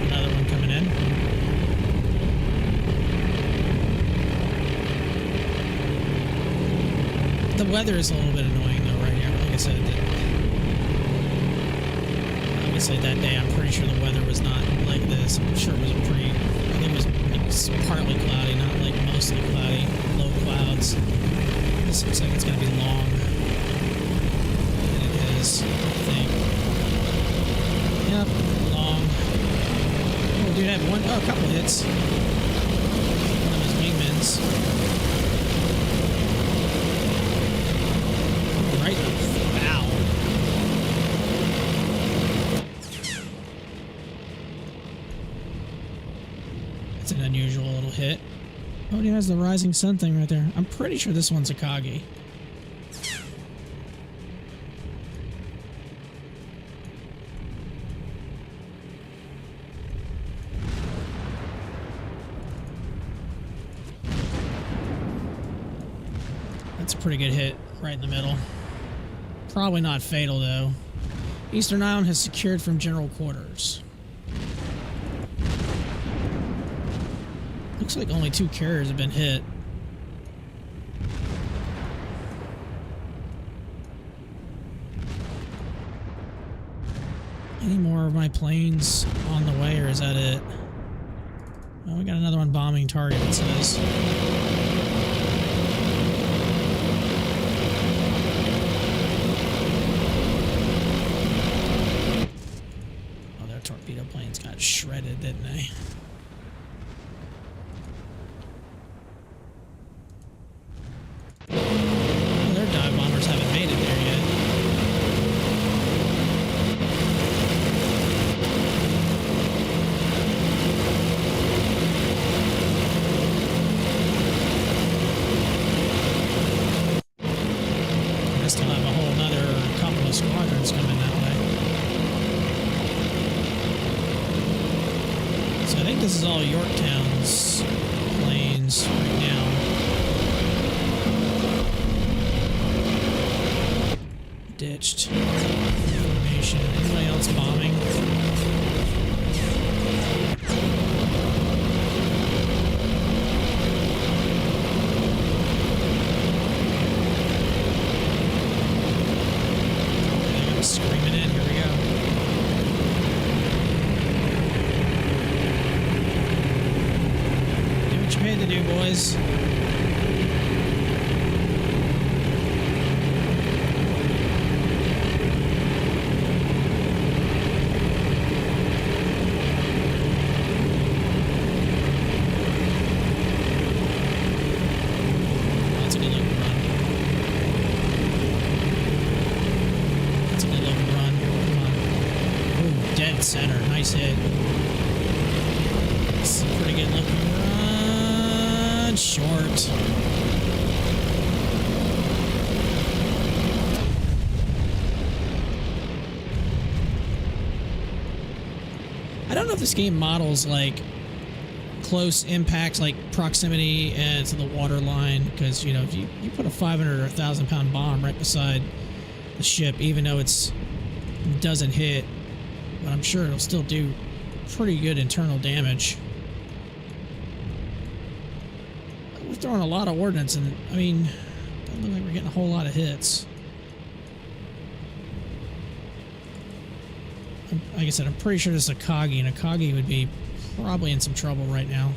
Speaker 1: Another one coming in. The weather is a little bit annoying, though, right here. Like I said, obviously that day, I'm pretty sure the weather was not like this. I'm sure it was I think it was partly cloudy, not like mostly cloudy, low clouds. This looks like it's going to be long. And it is, I think. Yep, long. Oh, dude, I had a couple hits. One of his wingmans. Right in the bow. An unusual little hit. Oh, he has the rising sun thing right there. I'm pretty sure this one's a Kagi. That's a pretty good hit right in the middle. Probably not fatal, though. Eastern Island has secured from general quarters. Looks like only 2 carriers have been hit. Any more of my planes on the way, or is that it? Oh, we got another one bombing target, it says. Oh, their torpedo planes got shredded, didn't they? This is all Yorktown's planes right now. to do, boys. That's a good looking run. That's a good looking run. Come on. Ooh, dead center. Nice hit. It's a pretty good looking run. Short. I don't know if this game models like close impacts, like proximity to the water line, because you know if you put a 500 or 1,000-pound bomb right beside the ship, even though it doesn't hit, but I'm sure it'll still do pretty good internal damage. We're throwing a lot of ordnance, and I mean, doesn't look like we're getting a whole lot of hits. Like I said, I'm pretty sure this is Akagi, and Akagi would be probably in some trouble right now.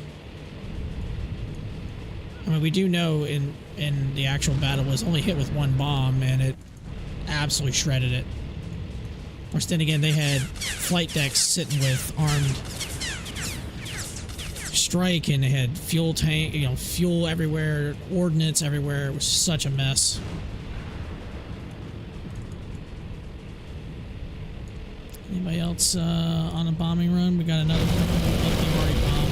Speaker 1: I mean, we do know in the actual battle was only hit with one bomb, and it absolutely shredded it. Of course, then again, they had flight decks sitting with armed strike, and they had fuel tank, you know, fuel everywhere, ordnance everywhere. It was such a mess. Anybody else on a bombing run? We got another one. They've already bombed.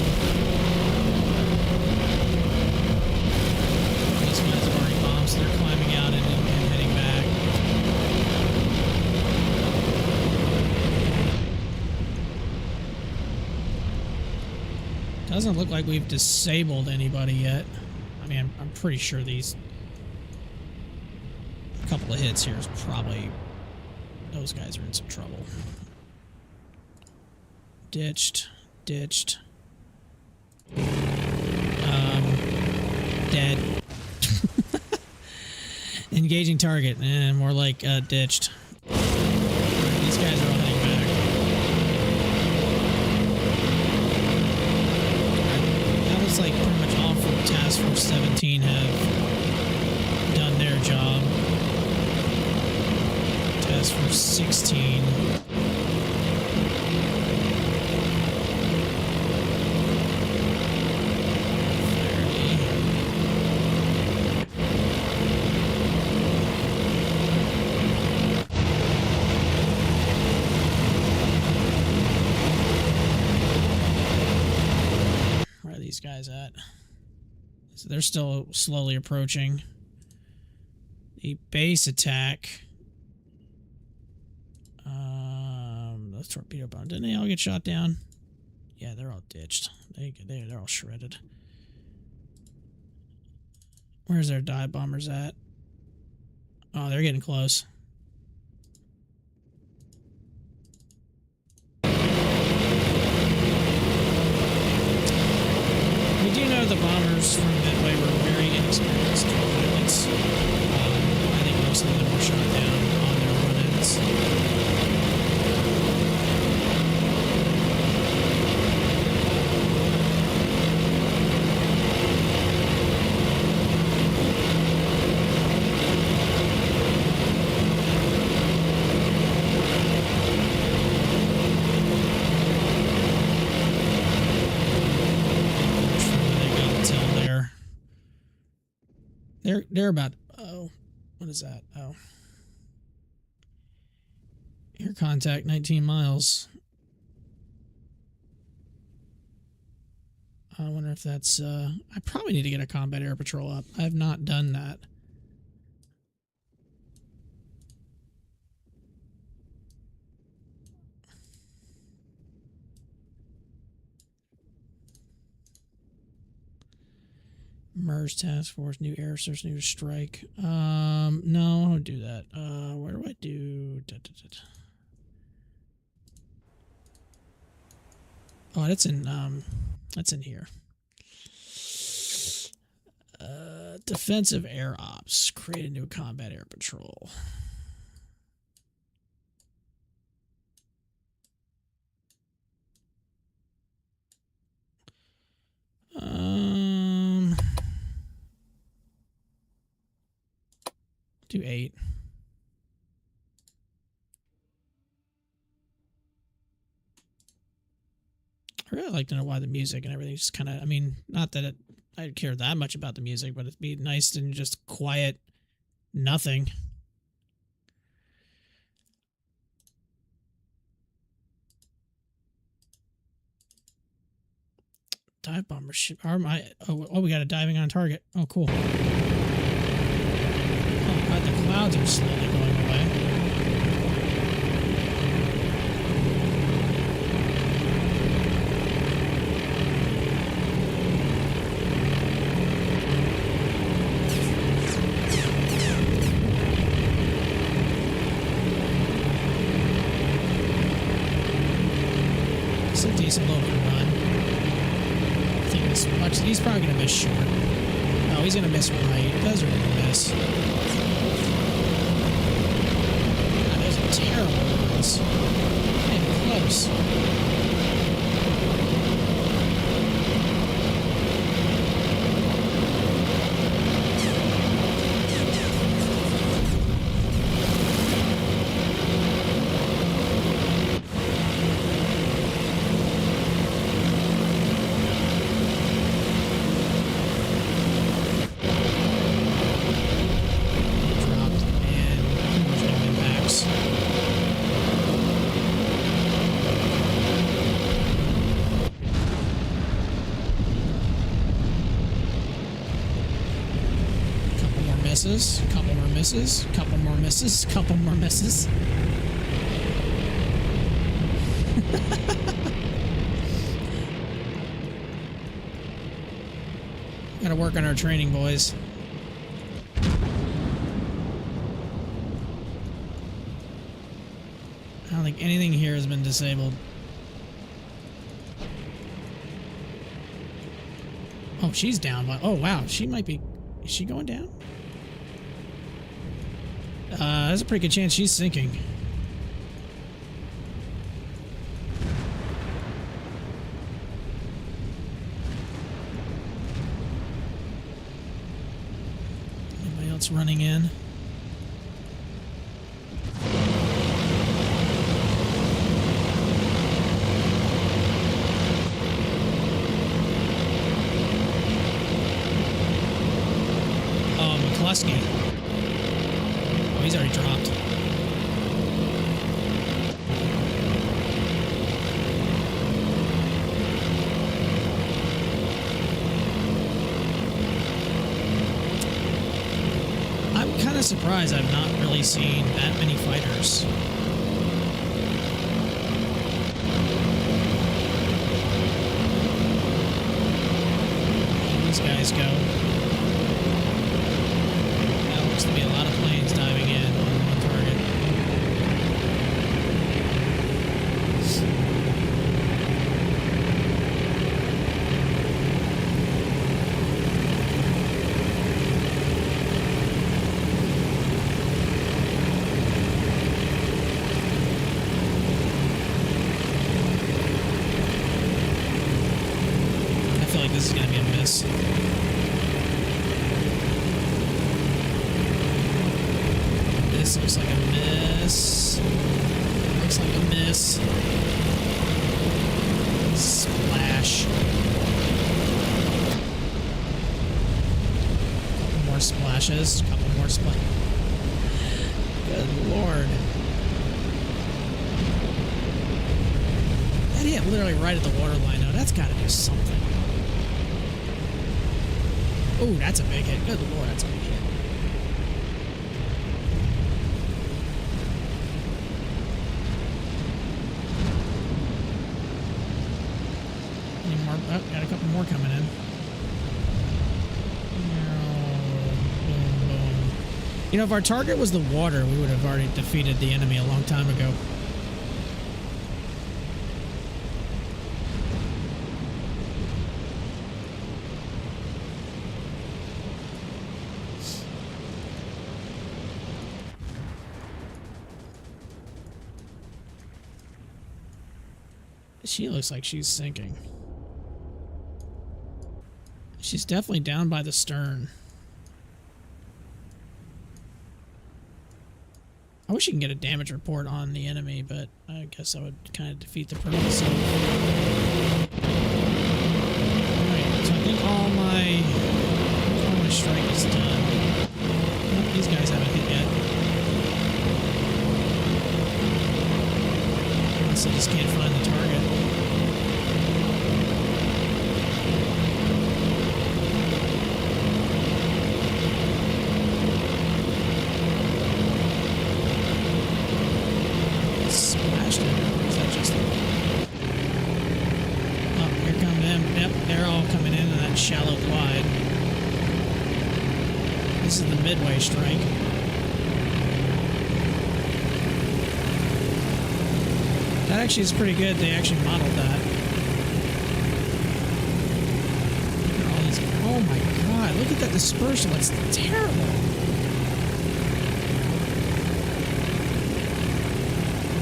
Speaker 1: These guys have already bombed, so they're climbing out and heading back. Doesn't look like we've disabled anybody yet. I mean, I'm pretty sure these couple of hits here is probably those guys are in some trouble. Ditched. Dead. Engaging target. More like ditched. These guys are all heading back. That was like pretty much all from Task Force 17 have done their job. Task Force 16. Guys at. So they're still slowly approaching. The base attack. The torpedo bomb. Didn't they all get shot down? Yeah, they're all ditched. They're all shredded. Where's their dive bombers at? Oh, they're getting close. We do know the bombers from Midway were very inexperienced pilots. I think most of them were shot down on their run-ins. They're about, oh, what is that? Oh. Air contact, 19 miles. I wonder if that's, I probably need to get a combat air patrol up. I have not done that. Merge task force, new air source, new strike. No, I don't do that. Where do I do? Oh, that's in here. Defensive air ops. Create a new combat air patrol. Do 8. I really like to know why the music and everything just kind of, I mean, not that I care that much about the music, but it'd be nice and just quiet, nothing. Dive bomber ship. Oh, we got a diving on target. Oh, cool. Oh, God, the clouds are slowly going away. It's a decent little run. He's probably going to miss short. No, he's going to miss right. Those are going to miss. God, those are terrible runs. Not even close. Couple more misses, couple more misses, couple more misses. Gotta work on our training, boys. I don't think anything here has been disabled. Oh, she's down. Oh, wow. She might be... Is she going down? There's a pretty good chance she's sinking. Anybody else running in? McCluskey. Oh, he's already dropped. I'm kind of surprised I've not really seen that many fighters. These guys go. To be a lot of planes diving in on one target. I feel like this is going to be a miss. This looks like a miss. Looks like a miss. Splash. Couple more splashes. Couple more splashes. Good lord. That hit literally right at the waterline. Now that's got to do something. Oh, that's a big hit. Good lord, that's a big hit. Oh, got a couple more coming in. Boom, boom. You know, if our target was the water, we would have already defeated the enemy a long time ago. She looks like she's sinking. She's definitely down by the stern. I wish you can get a damage report on the enemy, but I guess that would kind of defeat the purpose of it. Alright, so I think all my strike is done. Nope, these guys haven't hit yet. Unless I just can't find the target. Splashed it. Or is that just... Oh, here come them. Yep, they're all coming in that shallow quad. This is the Midway strike. That actually is pretty good. They actually modeled that. Look at all these. Oh my god, look at that dispersal. It's terrible.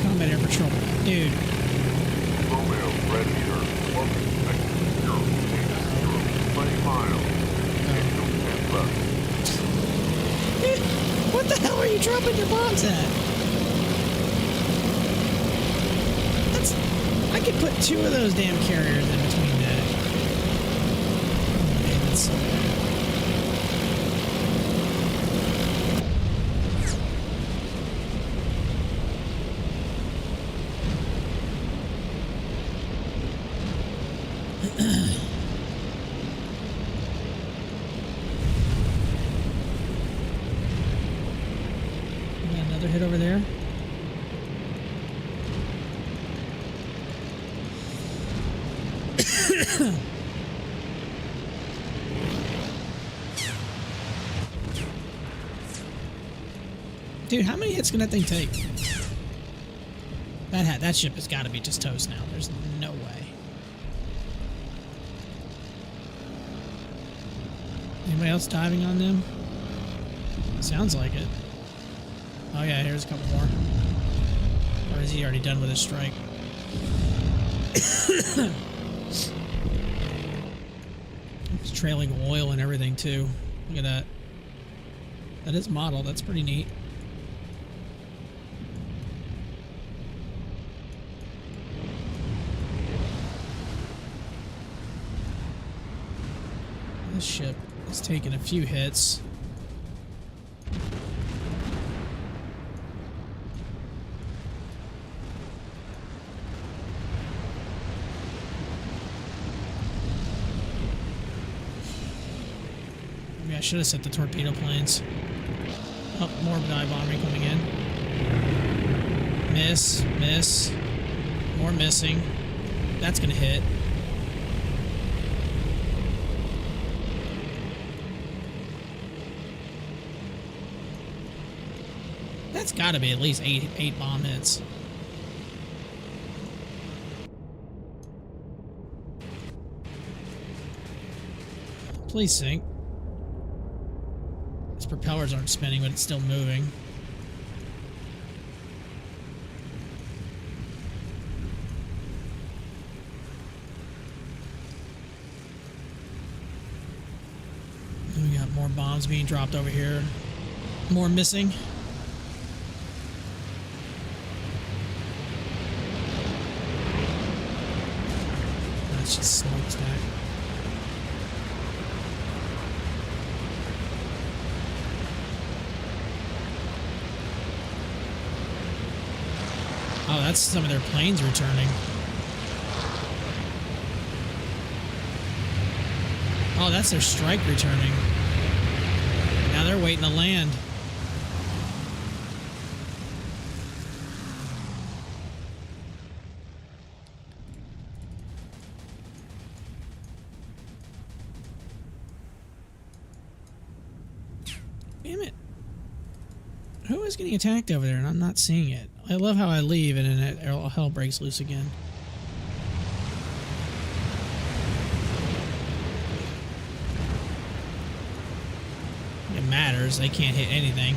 Speaker 1: Combat air patrol. Dude.
Speaker 3: Romeo, red meter, closing section 080, 20 miles. Angel 10 left.
Speaker 1: What the hell are you dropping your bombs at? I could put 2 of those damn carriers in between that. Oh, man, that's so bad. Got another hit over there. Dude, how many hits can that thing take? That ship has got to be just toast now. There's no way. Anybody else diving on them? Sounds like it. Oh yeah, here's a couple more. Or is he already done with his strike? It's trailing oil and everything too. Look at that. That is modeled. That's pretty neat. This ship is taking a few hits. Maybe I should have set the torpedo planes. Oh, more dive bombing coming in. Miss, miss. More missing. That's gonna hit. That's got to be at least eight bomb hits. Please sink. Its propellers aren't spinning, but it's still moving. And we got more bombs being dropped over here. More missing. That's just smokestack. Oh, that's some of their planes returning. Oh, that's their strike returning. Now they're waiting to land. Damn it. Who is getting attacked over there and I'm not seeing it? I love how I leave and then all hell breaks loose again. It matters. They can't hit anything.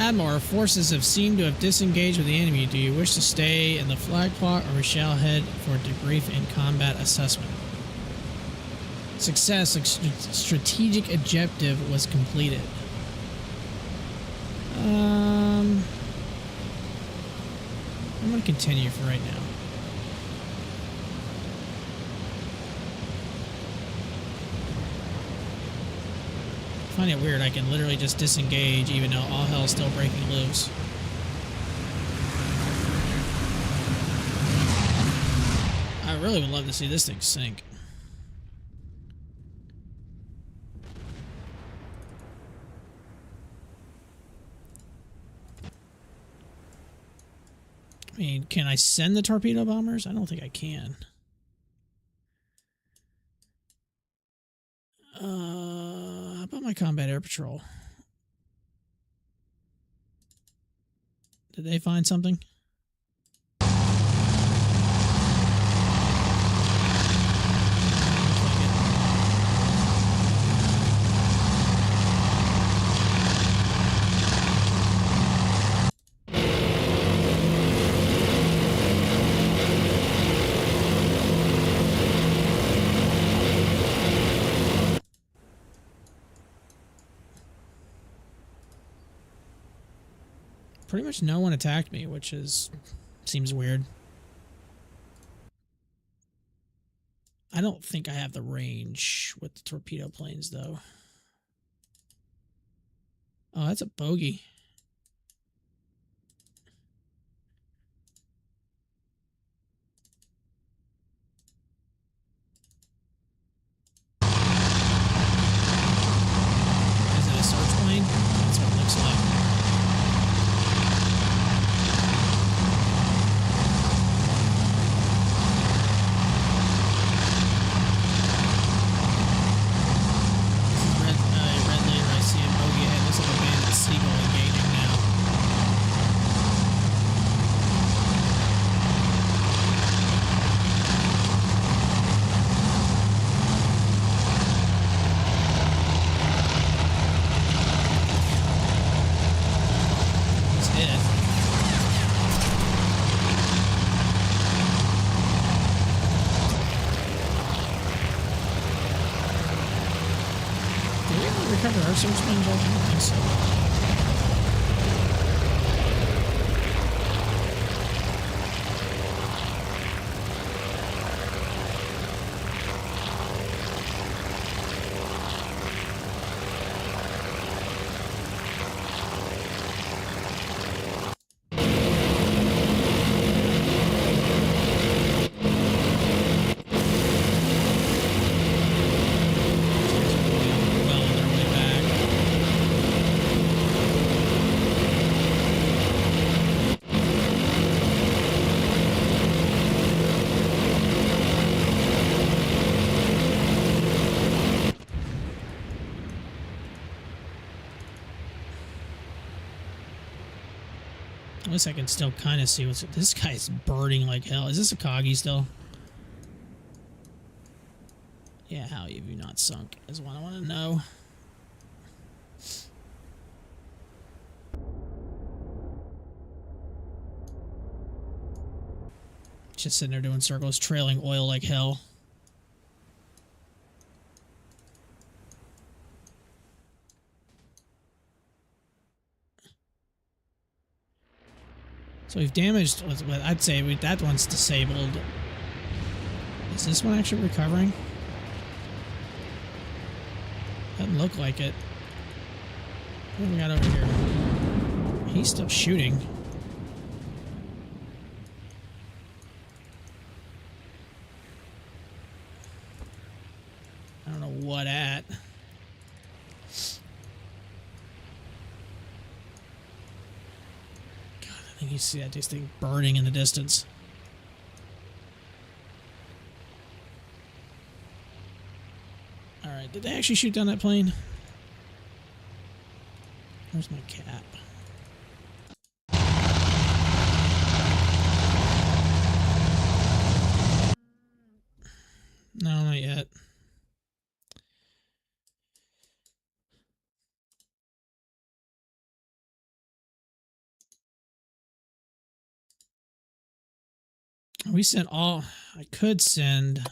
Speaker 1: Admiral, our forces have seemed to have disengaged with the enemy. Do you wish to stay in the flag plot, or we shall head for debrief and combat assessment? Success. Strategic objective was completed. I'm going to continue for right now. I find it weird I can literally just disengage even though all hell's still breaking loose. I really would love to see this thing sink. I mean, can I send the torpedo bombers? I don't think I can. How about my combat air patrol? Did they find something? Pretty much no one attacked me, which seems weird. I don't think I have the range with the torpedo planes, though. Oh, that's a bogey. Is it a search plane? That's what it looks like. Recover our search planes? I don't think so. At least I can still kind of see what's... This guy's burning like hell. Is this a Coggy still? Yeah, how have you not sunk is what I want to know. Just sitting there doing circles, trailing oil like hell. So we've damaged, I'd say that one's disabled. Is this one actually recovering? Doesn't look like it. What do we got over here? He's still shooting. I don't know what at. I think you see that this thing burning in the distance. Alright, did they actually shoot down that plane? Where's my cap? No, not yet. We sent all... I could send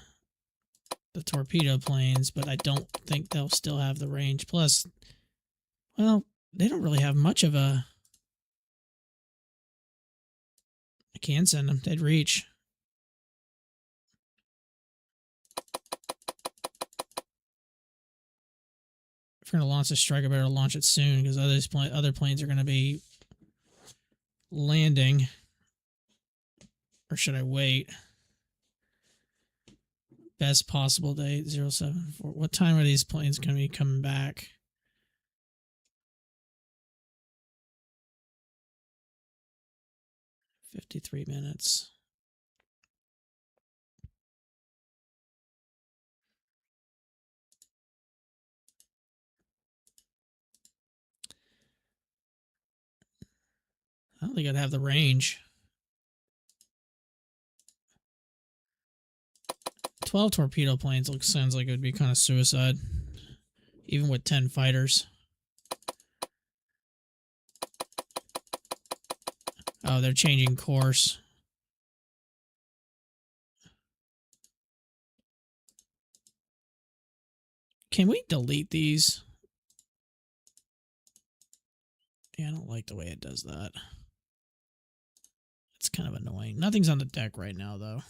Speaker 1: the torpedo planes, but I don't think they'll still have the range. Plus, well, they don't really have much of a... I can send them. They'd reach. If we're going to launch a strike, I better launch it soon, because other planes are going to be landing. Or should I wait? Best possible date, 074. What time are these planes going to be coming back? $53 minutes. I don't think I'd have the range. 12 torpedo planes sounds like it would be kind of suicide, even with 10 fighters. Oh, they're changing course. Can we delete these? Yeah, I don't like the way it does that. It's kind of annoying. Nothing's on the deck right now, though.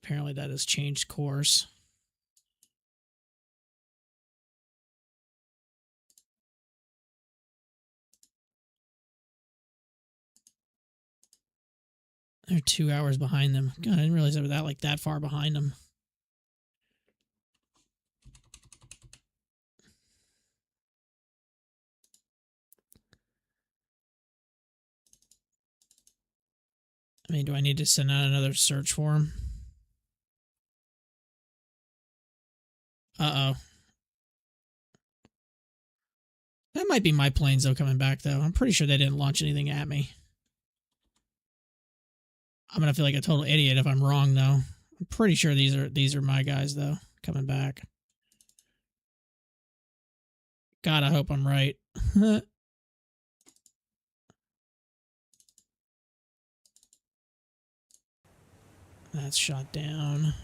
Speaker 1: Apparently that has changed course. They're 2 hours behind them. God, I didn't realize they were that far behind them. I mean, do I need to send out another search for them? Uh-oh. That might be my planes, though, coming back, though. I'm pretty sure they didn't launch anything at me. I'm going to feel like a total idiot if I'm wrong, though. I'm pretty sure these are my guys, though, coming back. God, I hope I'm right. That's shot down.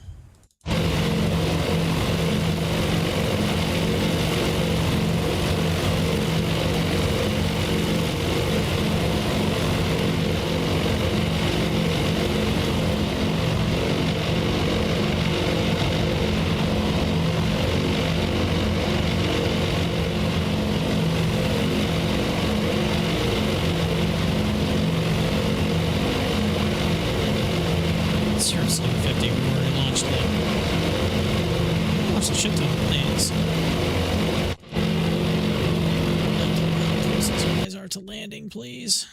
Speaker 1: Seriously, 50, we already launched it. Launched a shit ton of planes. How close these guys are to landing, please.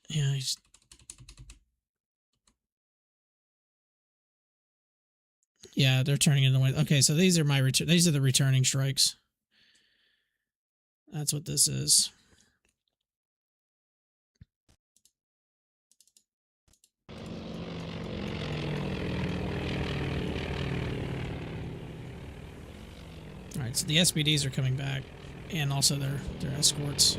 Speaker 1: Yeah, yeah, they're turning into wind. Okay, so these are these are the returning strikes. That's what this is. All right, so the SBDs are coming back, and also their escorts.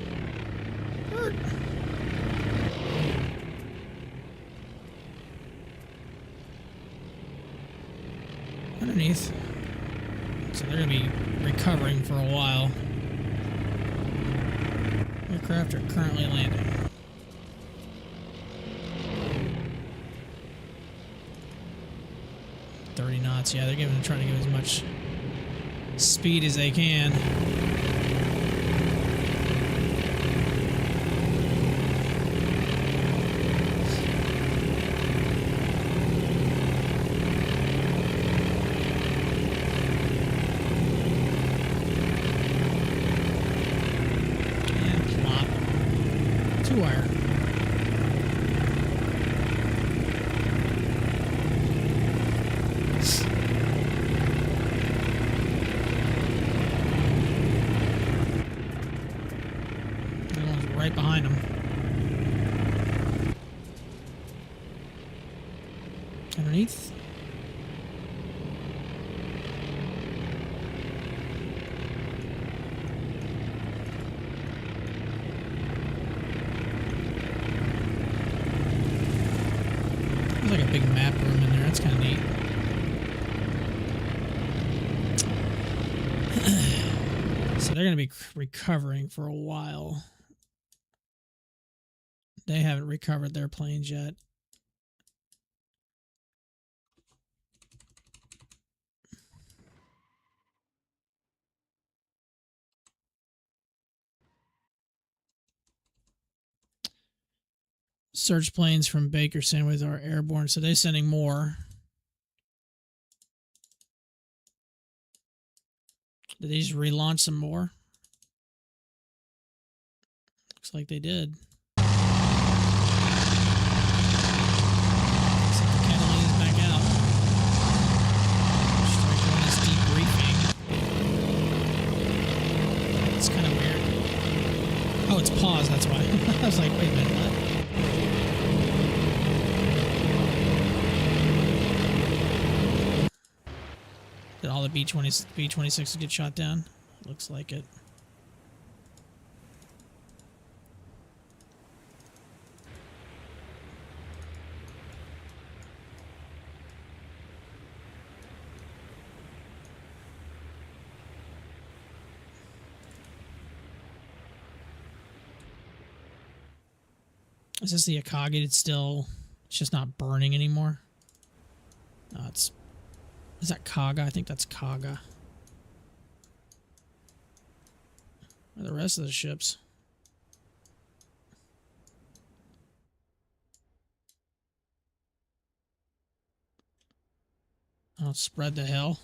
Speaker 1: Underneath. So they're going to be recovering for a while. Aircraft are currently landing. .30 knots. Yeah, they're trying to give as much speed as they can. And plop. Two-wire. Right behind them. Underneath. kind of neat. So they're going to be recovering for a while. They haven't recovered their planes yet. Search planes from Baker Sandwich are airborne, so they're sending more. Did they just relaunch some more? Looks like they did. Looks like the CAPELLIX is back out. Strike one is debriefing. It's kind of weird. Oh, it's paused, that's why. I was like, wait a minute, what? Did all the B-26s get shot down? Looks like it. Is this the Akagi? It's just not burning anymore. No, is that Kaga? I think that's Kaga. Where are the rest of the ships? Oh, spread the hell.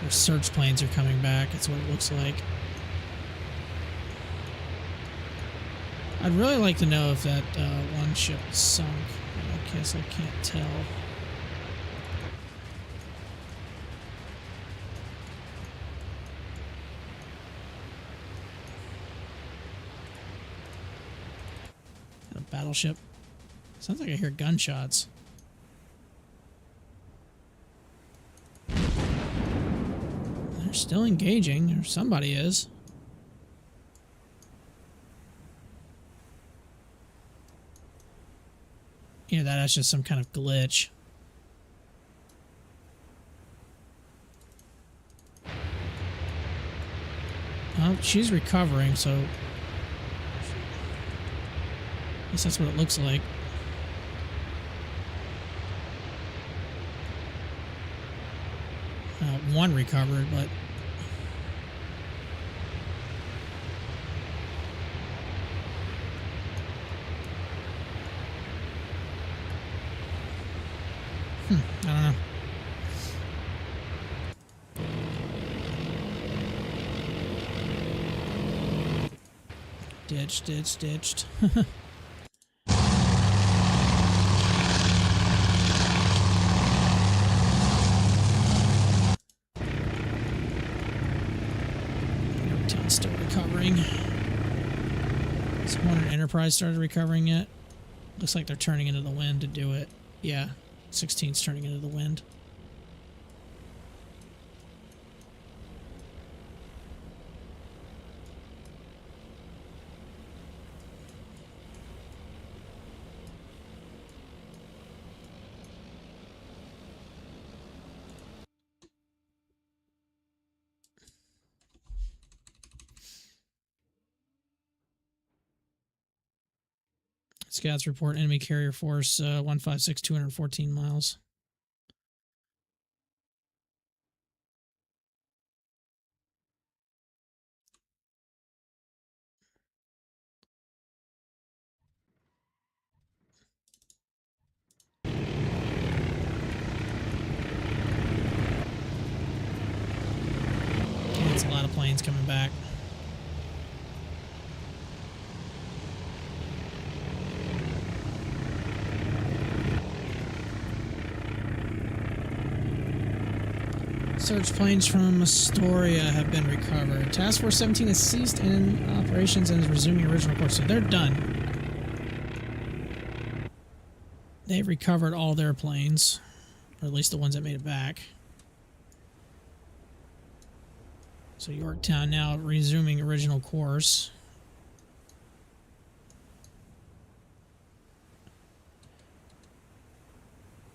Speaker 1: Their search planes are coming back. That's what it looks like. I'd really like to know if that one ship sunk. I guess I can't tell. A battleship. Sounds like I hear gunshots. They're still engaging, or somebody is. Yeah, that's just some kind of glitch. Well, she's recovering, so I guess that's what it looks like. One recovered, but I don't know. Ditched. Town's still recovering. Has Hornet Enterprise started recovering yet? Looks like they're turning into the wind to do it. Yeah. 16's turning into the wind. Scouts report enemy carrier force 156, 214 miles. That's a lot of planes coming back. Search planes from Astoria have been recovered. Task Force 17 has ceased in operations and is resuming original course. So they're done. They've recovered all their planes, or at least the ones that made it back. So Yorktown now resuming original course.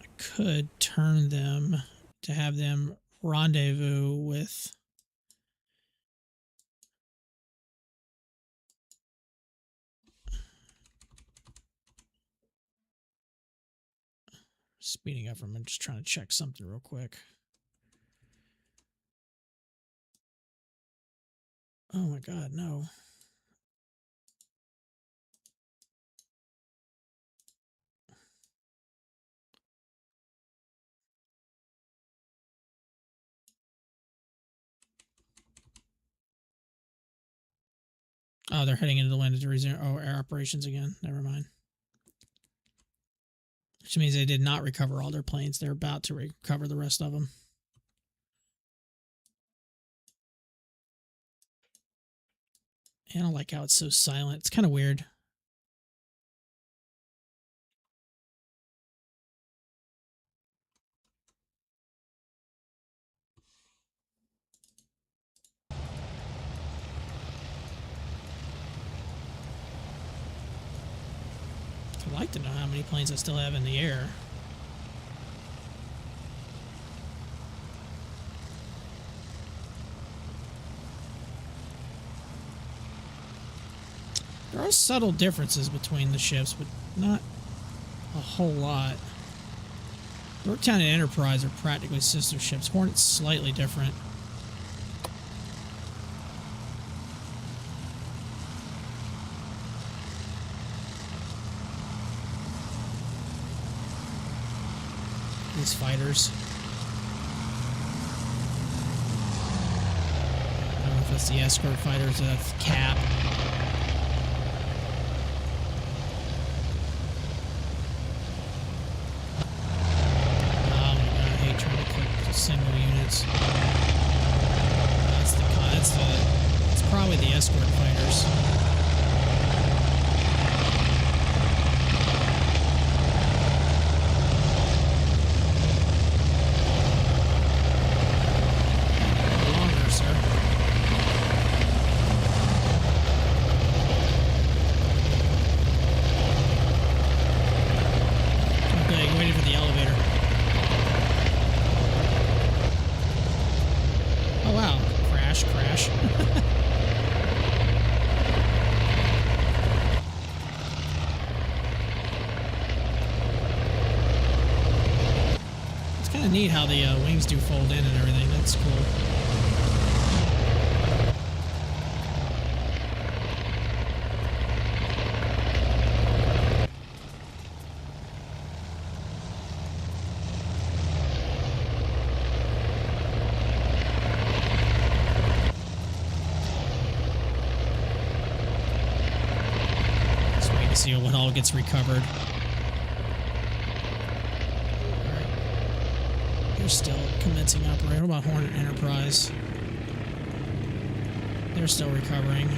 Speaker 1: I could turn them to have them rendezvous with speeding up. I'm just trying to check something real quick. Oh my God, no. Oh, they're heading into the wind to resume air operations again. Never mind. Which means they did not recover all their planes. They're about to recover the rest of them. I don't like how it's so silent. It's kind of weird. I'd like to know how many planes I still have in the air. There are subtle differences between the ships, but not a whole lot. Yorktown and Enterprise are practically sister ships. Hornet's slightly different. These fighters. I don't know if that's the escort fighters or that's Cap. Single units. It's probably the escort fighters. Longer, sir. Okay, waiting for the elevator. Oh wow, crash. It's kind of neat how the wings do fold in and everything. That's cool. See what all gets recovered. Alright. They're still commencing operation. What about Hornet Enterprise? They're still recovering.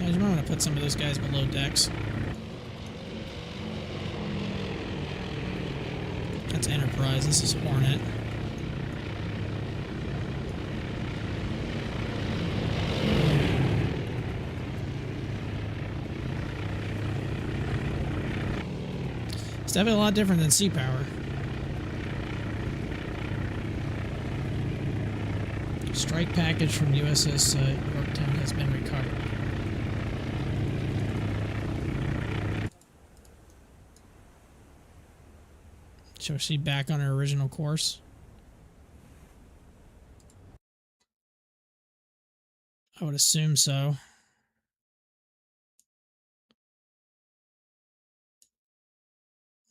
Speaker 1: Yeah, you might want to put some of those guys below decks. That's Enterprise. This is Hornet. It's definitely a lot different than Sea Power. Strike package from USS Yorktown has been recovered. So is she back on her original course? I would assume so.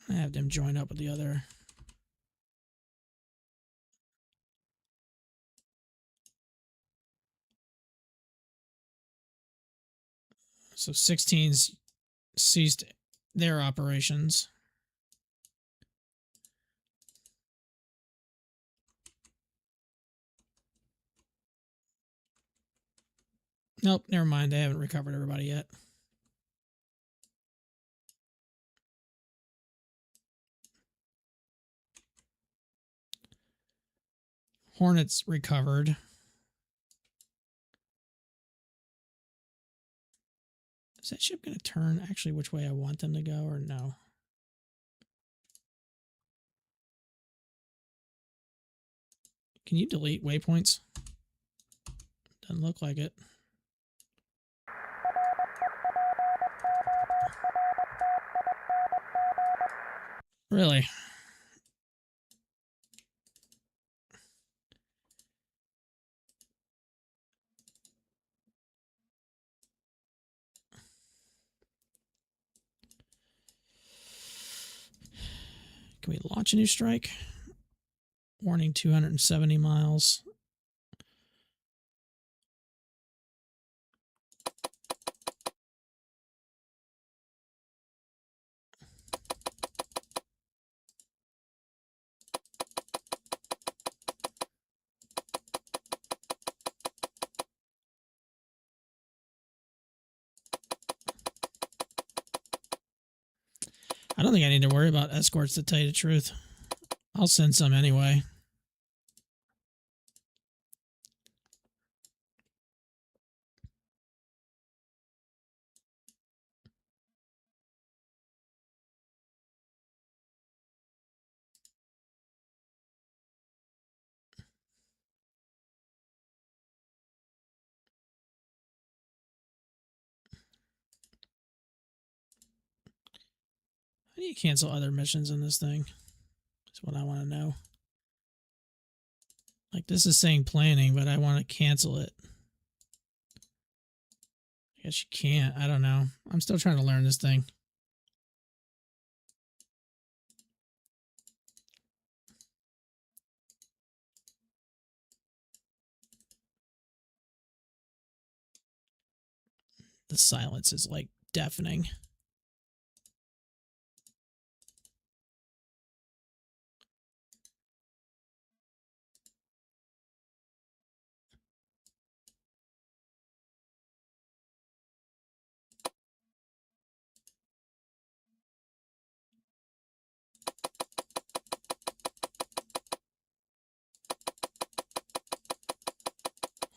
Speaker 1: I have them join up with the other. So 16's ceased their operations. Nope, never mind. They haven't recovered everybody yet. Hornets recovered. Is that ship going to turn actually which way I want them to go or no? Can you delete waypoints? Doesn't look like it. Really? Can we launch a new strike? Warning 270 miles. I don't think I need to worry about escorts, to tell you the truth. I'll send some anyway. How do you cancel other missions in this thing? That's what I want to know. Like, this is saying planning, but I want to cancel it. I guess you can't. I don't know. I'm still trying to learn this thing. The silence is like deafening.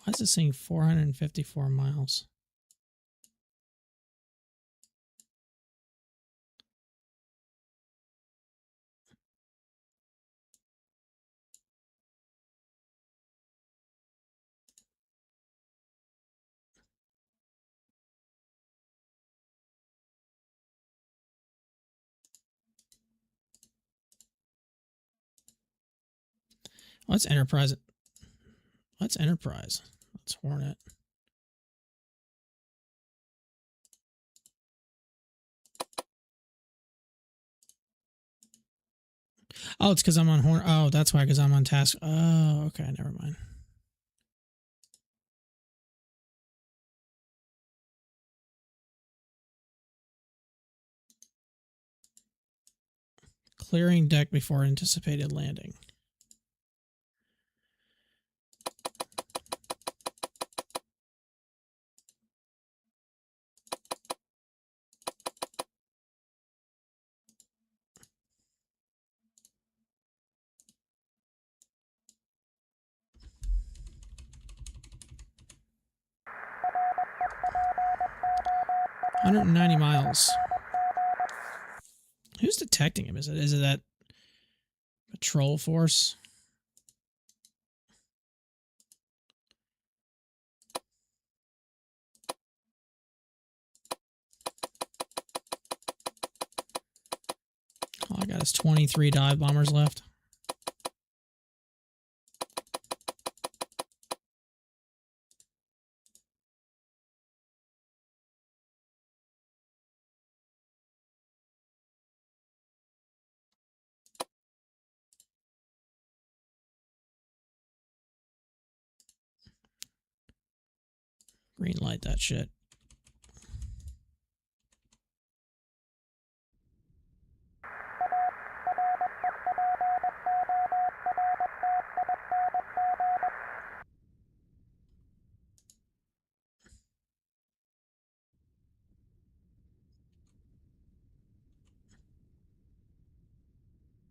Speaker 1: Why is it saying 454 miles? What's Enterprise? What's Enterprise? That's Hornet. Oh, it's because I'm on Hornet. Oh, that's why, because I'm on task. Oh, okay, never mind. Clearing deck before anticipated landing. $190 miles. Who's detecting him? Is it that patrol force? All I got is 23 dive bombers left. Green light that shit.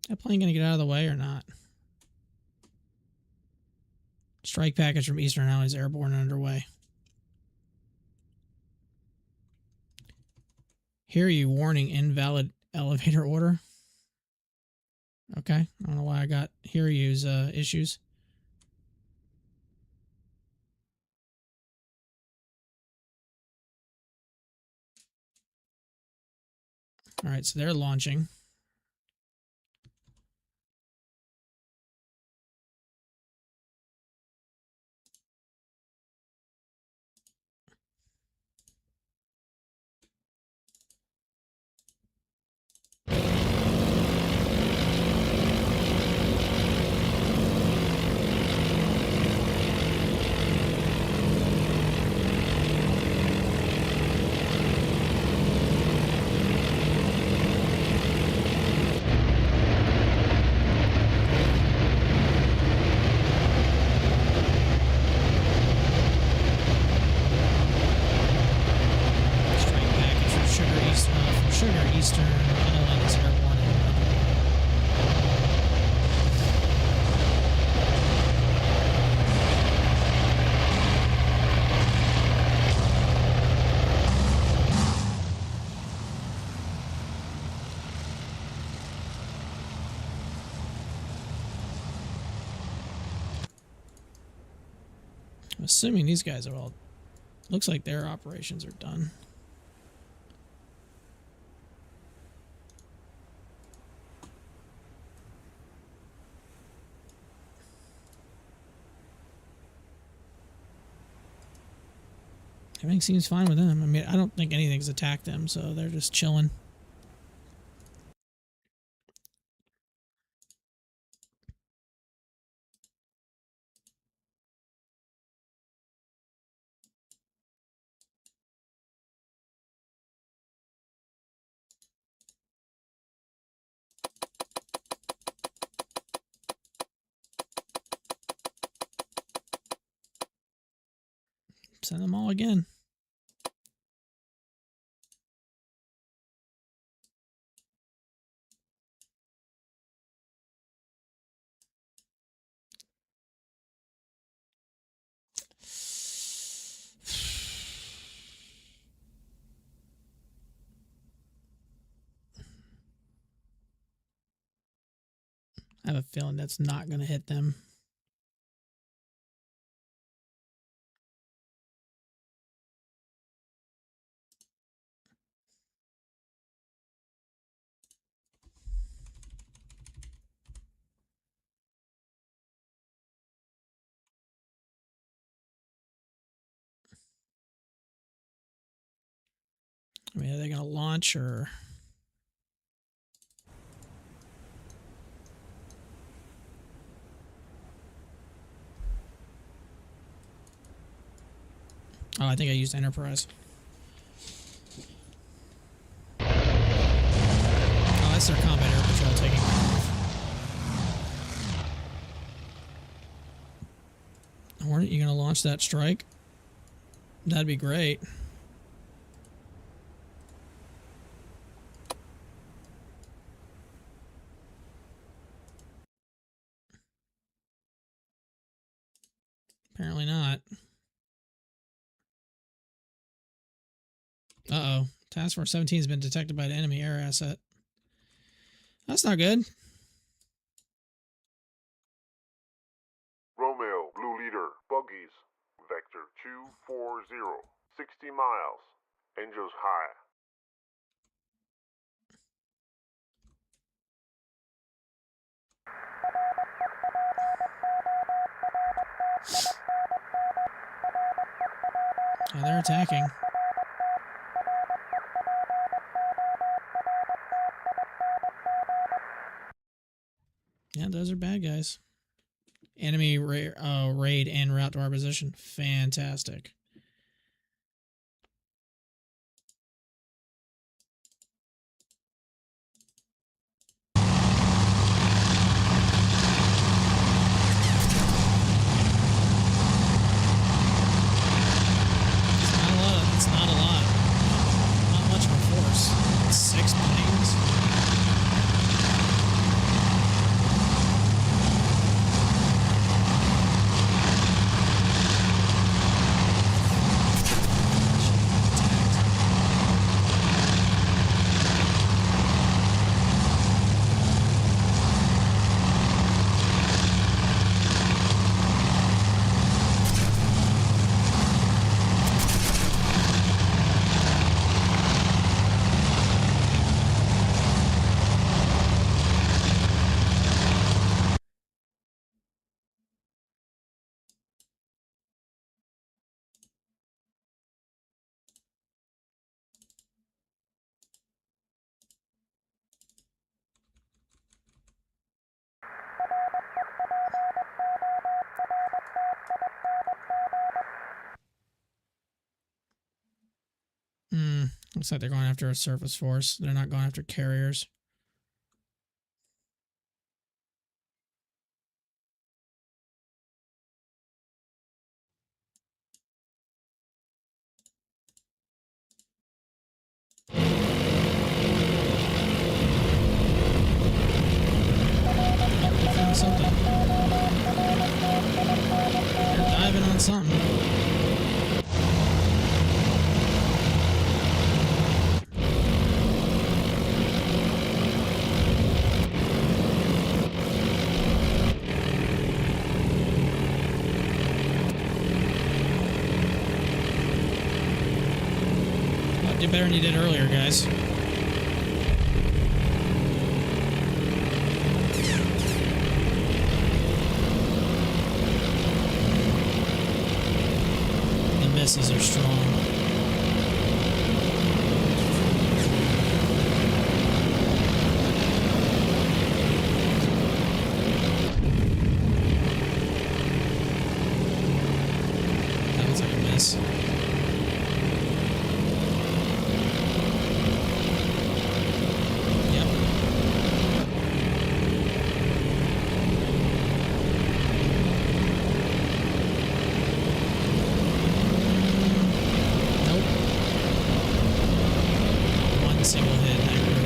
Speaker 1: That plane gonna get out of the way or not? Strike package from Eastern Allies airborne and underway. Hear you, warning, invalid elevator order. Okay, I don't know why I got hear you's issues. All right, so they're launching. Eastern Allies airborne and underway. I'm assuming these guys are all... Looks like their operations are done. Everything seems fine with them. I mean, I don't think anything's attacked them, so they're just chilling. Send them all again. I have a feeling that's not going to hit them. I mean, are they going to launch or... Oh, I think I used Enterprise. Oh, that's their combat air patrol taking off. Hornet, you going to launch that strike? That'd be great. Apparently not. Uh-oh. Task Force 17 has been detected by an enemy air asset. That's not good.
Speaker 3: Romeo, Blue Leader, Buggies, Vector 240, 60 miles, Angels High.
Speaker 1: Oh, they're attacking. Yeah, those are bad guys. Enemy raid en route to our position. Fantastic. It's not a lot. Not much of a force. It's 6 planes. Looks like they're going after a surface force. They're not going after carriers. Something. They're diving on something. Oh, do better than you did earlier, guys. Misses are strong. That looks like a miss. Yep. Single hit in that group.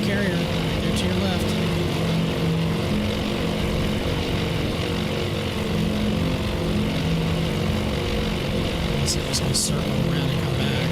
Speaker 1: Carrier right there to your left. Looks like it's going to circle around and come back.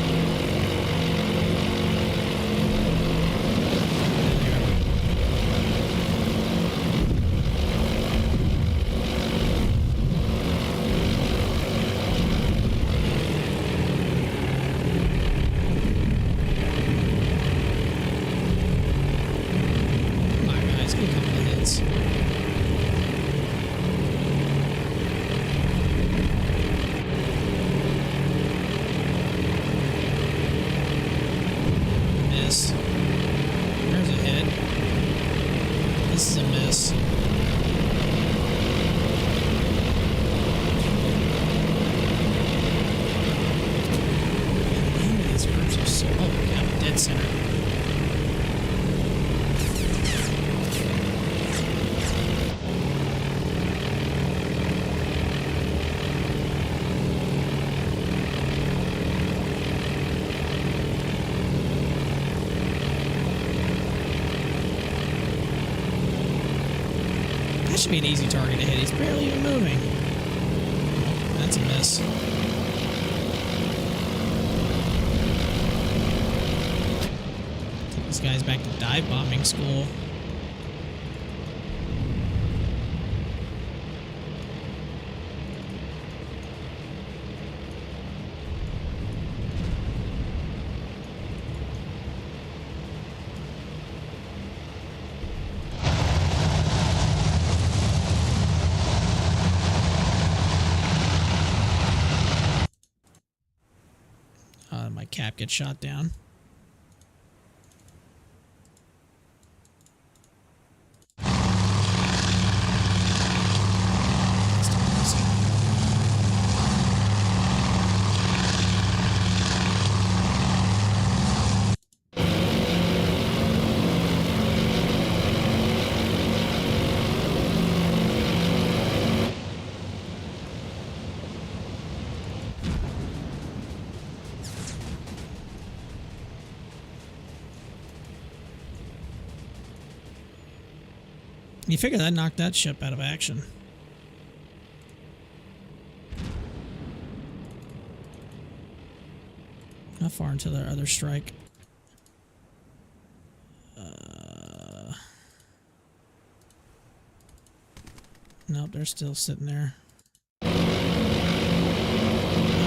Speaker 1: Miss. There's a hit. This is a miss. These groups are so... Oh, yeah, dead center. That should be an easy target to hit. He's barely even moving. That's a miss. Take this guy's back to dive bombing school. My cap gets shot down. You figure that knocked that ship out of action. How far until their other strike? Nope, they're still sitting there. Oh,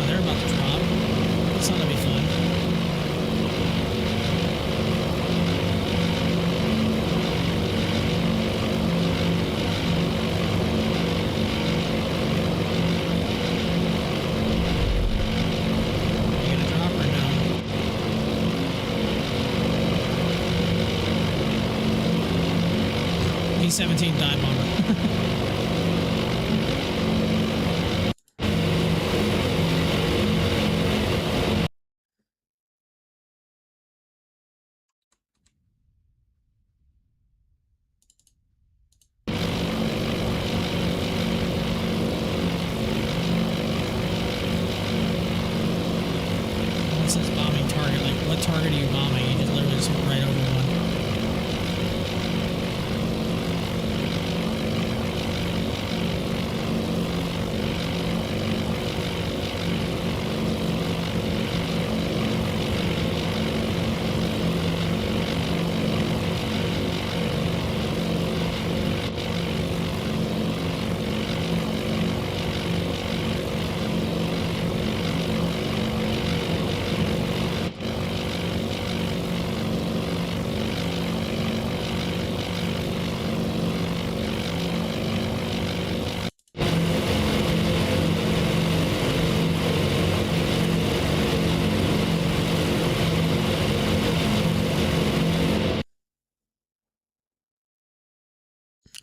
Speaker 1: they're about to drop. That's not gonna be fun. Are you gonna drop or no? P-17 dive bomber. It says bombing target. Like, what target are you bombing? You just literally just went right over one.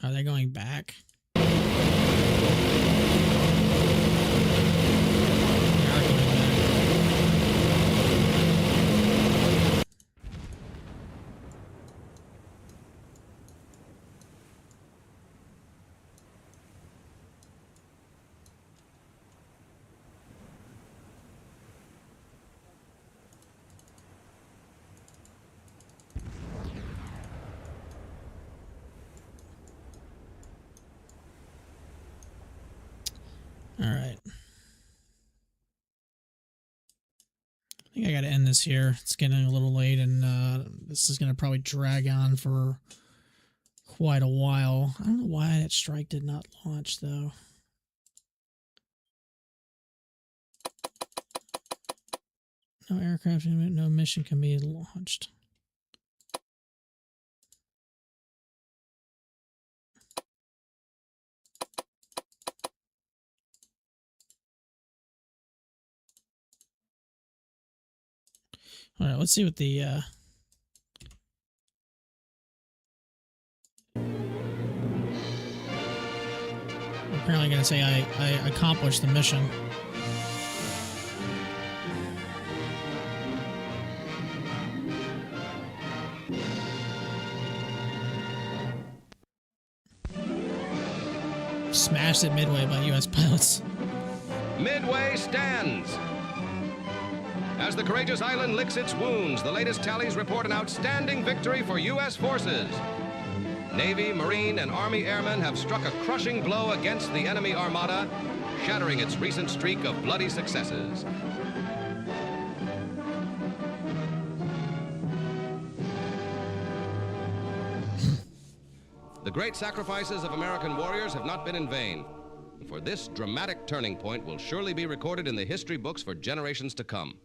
Speaker 1: Are they going back? They are going back. All right. I think I got to end this here. It's getting a little late, and this is going to probably drag on for quite a while. I don't know why that strike did not launch, though. No aircraft, no mission can be launched. All right, let's see what the apparently going to say I accomplished the mission. Smashed at Midway by U.S. pilots.
Speaker 4: Midway stands. As the courageous island licks its wounds, the latest tallies report an outstanding victory for U.S. forces. Navy, Marine, and Army airmen have struck a crushing blow against the enemy armada, shattering its recent streak of bloody successes. The great sacrifices of American warriors have not been in vain. For this dramatic turning point will surely be recorded in the history books for generations to come.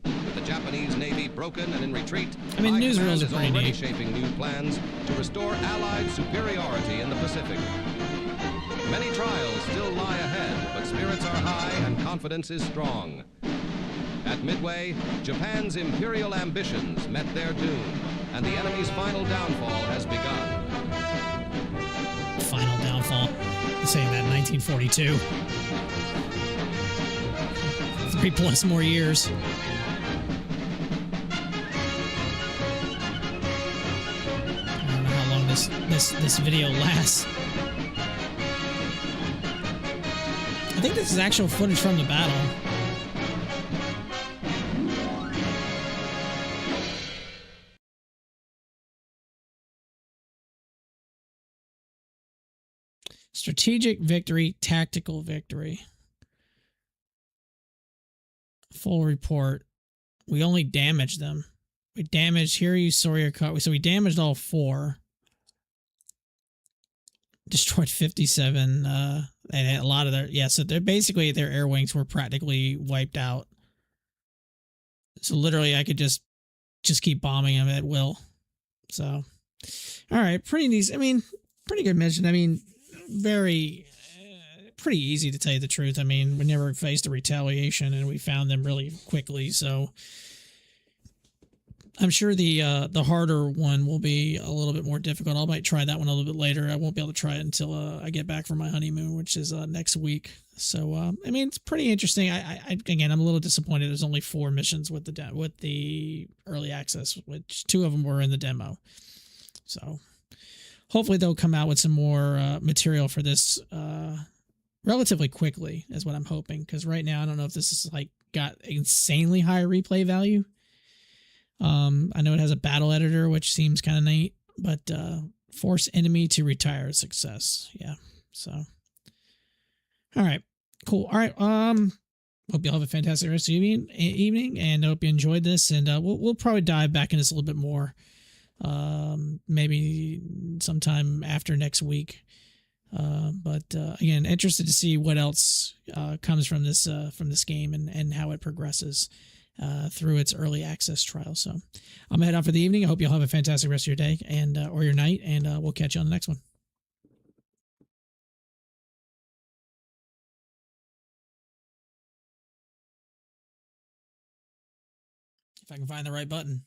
Speaker 4: With the Japanese Navy broken and in retreat,
Speaker 1: I mean, newsreels are pretty
Speaker 4: already
Speaker 1: neat.
Speaker 4: shaping new plans to restore Allied superiority in the Pacific. Many trials still lie ahead, but spirits are high and confidence is strong. At Midway, Japan's imperial ambitions met their doom, and the enemy's final downfall has begun.
Speaker 1: Final downfall. I'm saying that in 1942. 3+ more years. I don't know how long this video lasts. I think this is actual footage from the battle. Strategic victory, tactical victory. Full report. We only damaged them. We damaged Hiryu, Sorya, so we damaged all 4. destroyed 57, and a lot of their, so they're basically, their air wings were practically wiped out. So literally I could just keep bombing them at will. So, all right, pretty neat. I mean, pretty good mission. I mean, very, pretty easy to tell you the truth. I mean, we never faced a retaliation, and we found them really quickly. So I'm sure the harder one will be a little bit more difficult. I might try that one a little bit later. I won't be able to try it until I get back from my honeymoon, which is next week. So I mean, it's pretty interesting. I again, I'm a little disappointed. There's only 4 missions with the early access, which 2 of them were in the demo. So hopefully they'll come out with some more material for this relatively quickly, is what I'm hoping. Because right now, I don't know if this is like got insanely high replay value. I know it has a battle editor, which seems kind of neat, but force enemy to retire success. Yeah. So, all right, cool. All right. Hope you'll have a fantastic rest of your evening, and I hope you enjoyed this. And we'll probably dive back into this a little bit more, maybe sometime after next week. But again, interested to see what else comes from this game and how it progresses through its early access trial. So I'm gonna head out for the evening. I hope you'll have a fantastic rest of your day and or your night, and we'll catch you on the next one. If I can find the right button.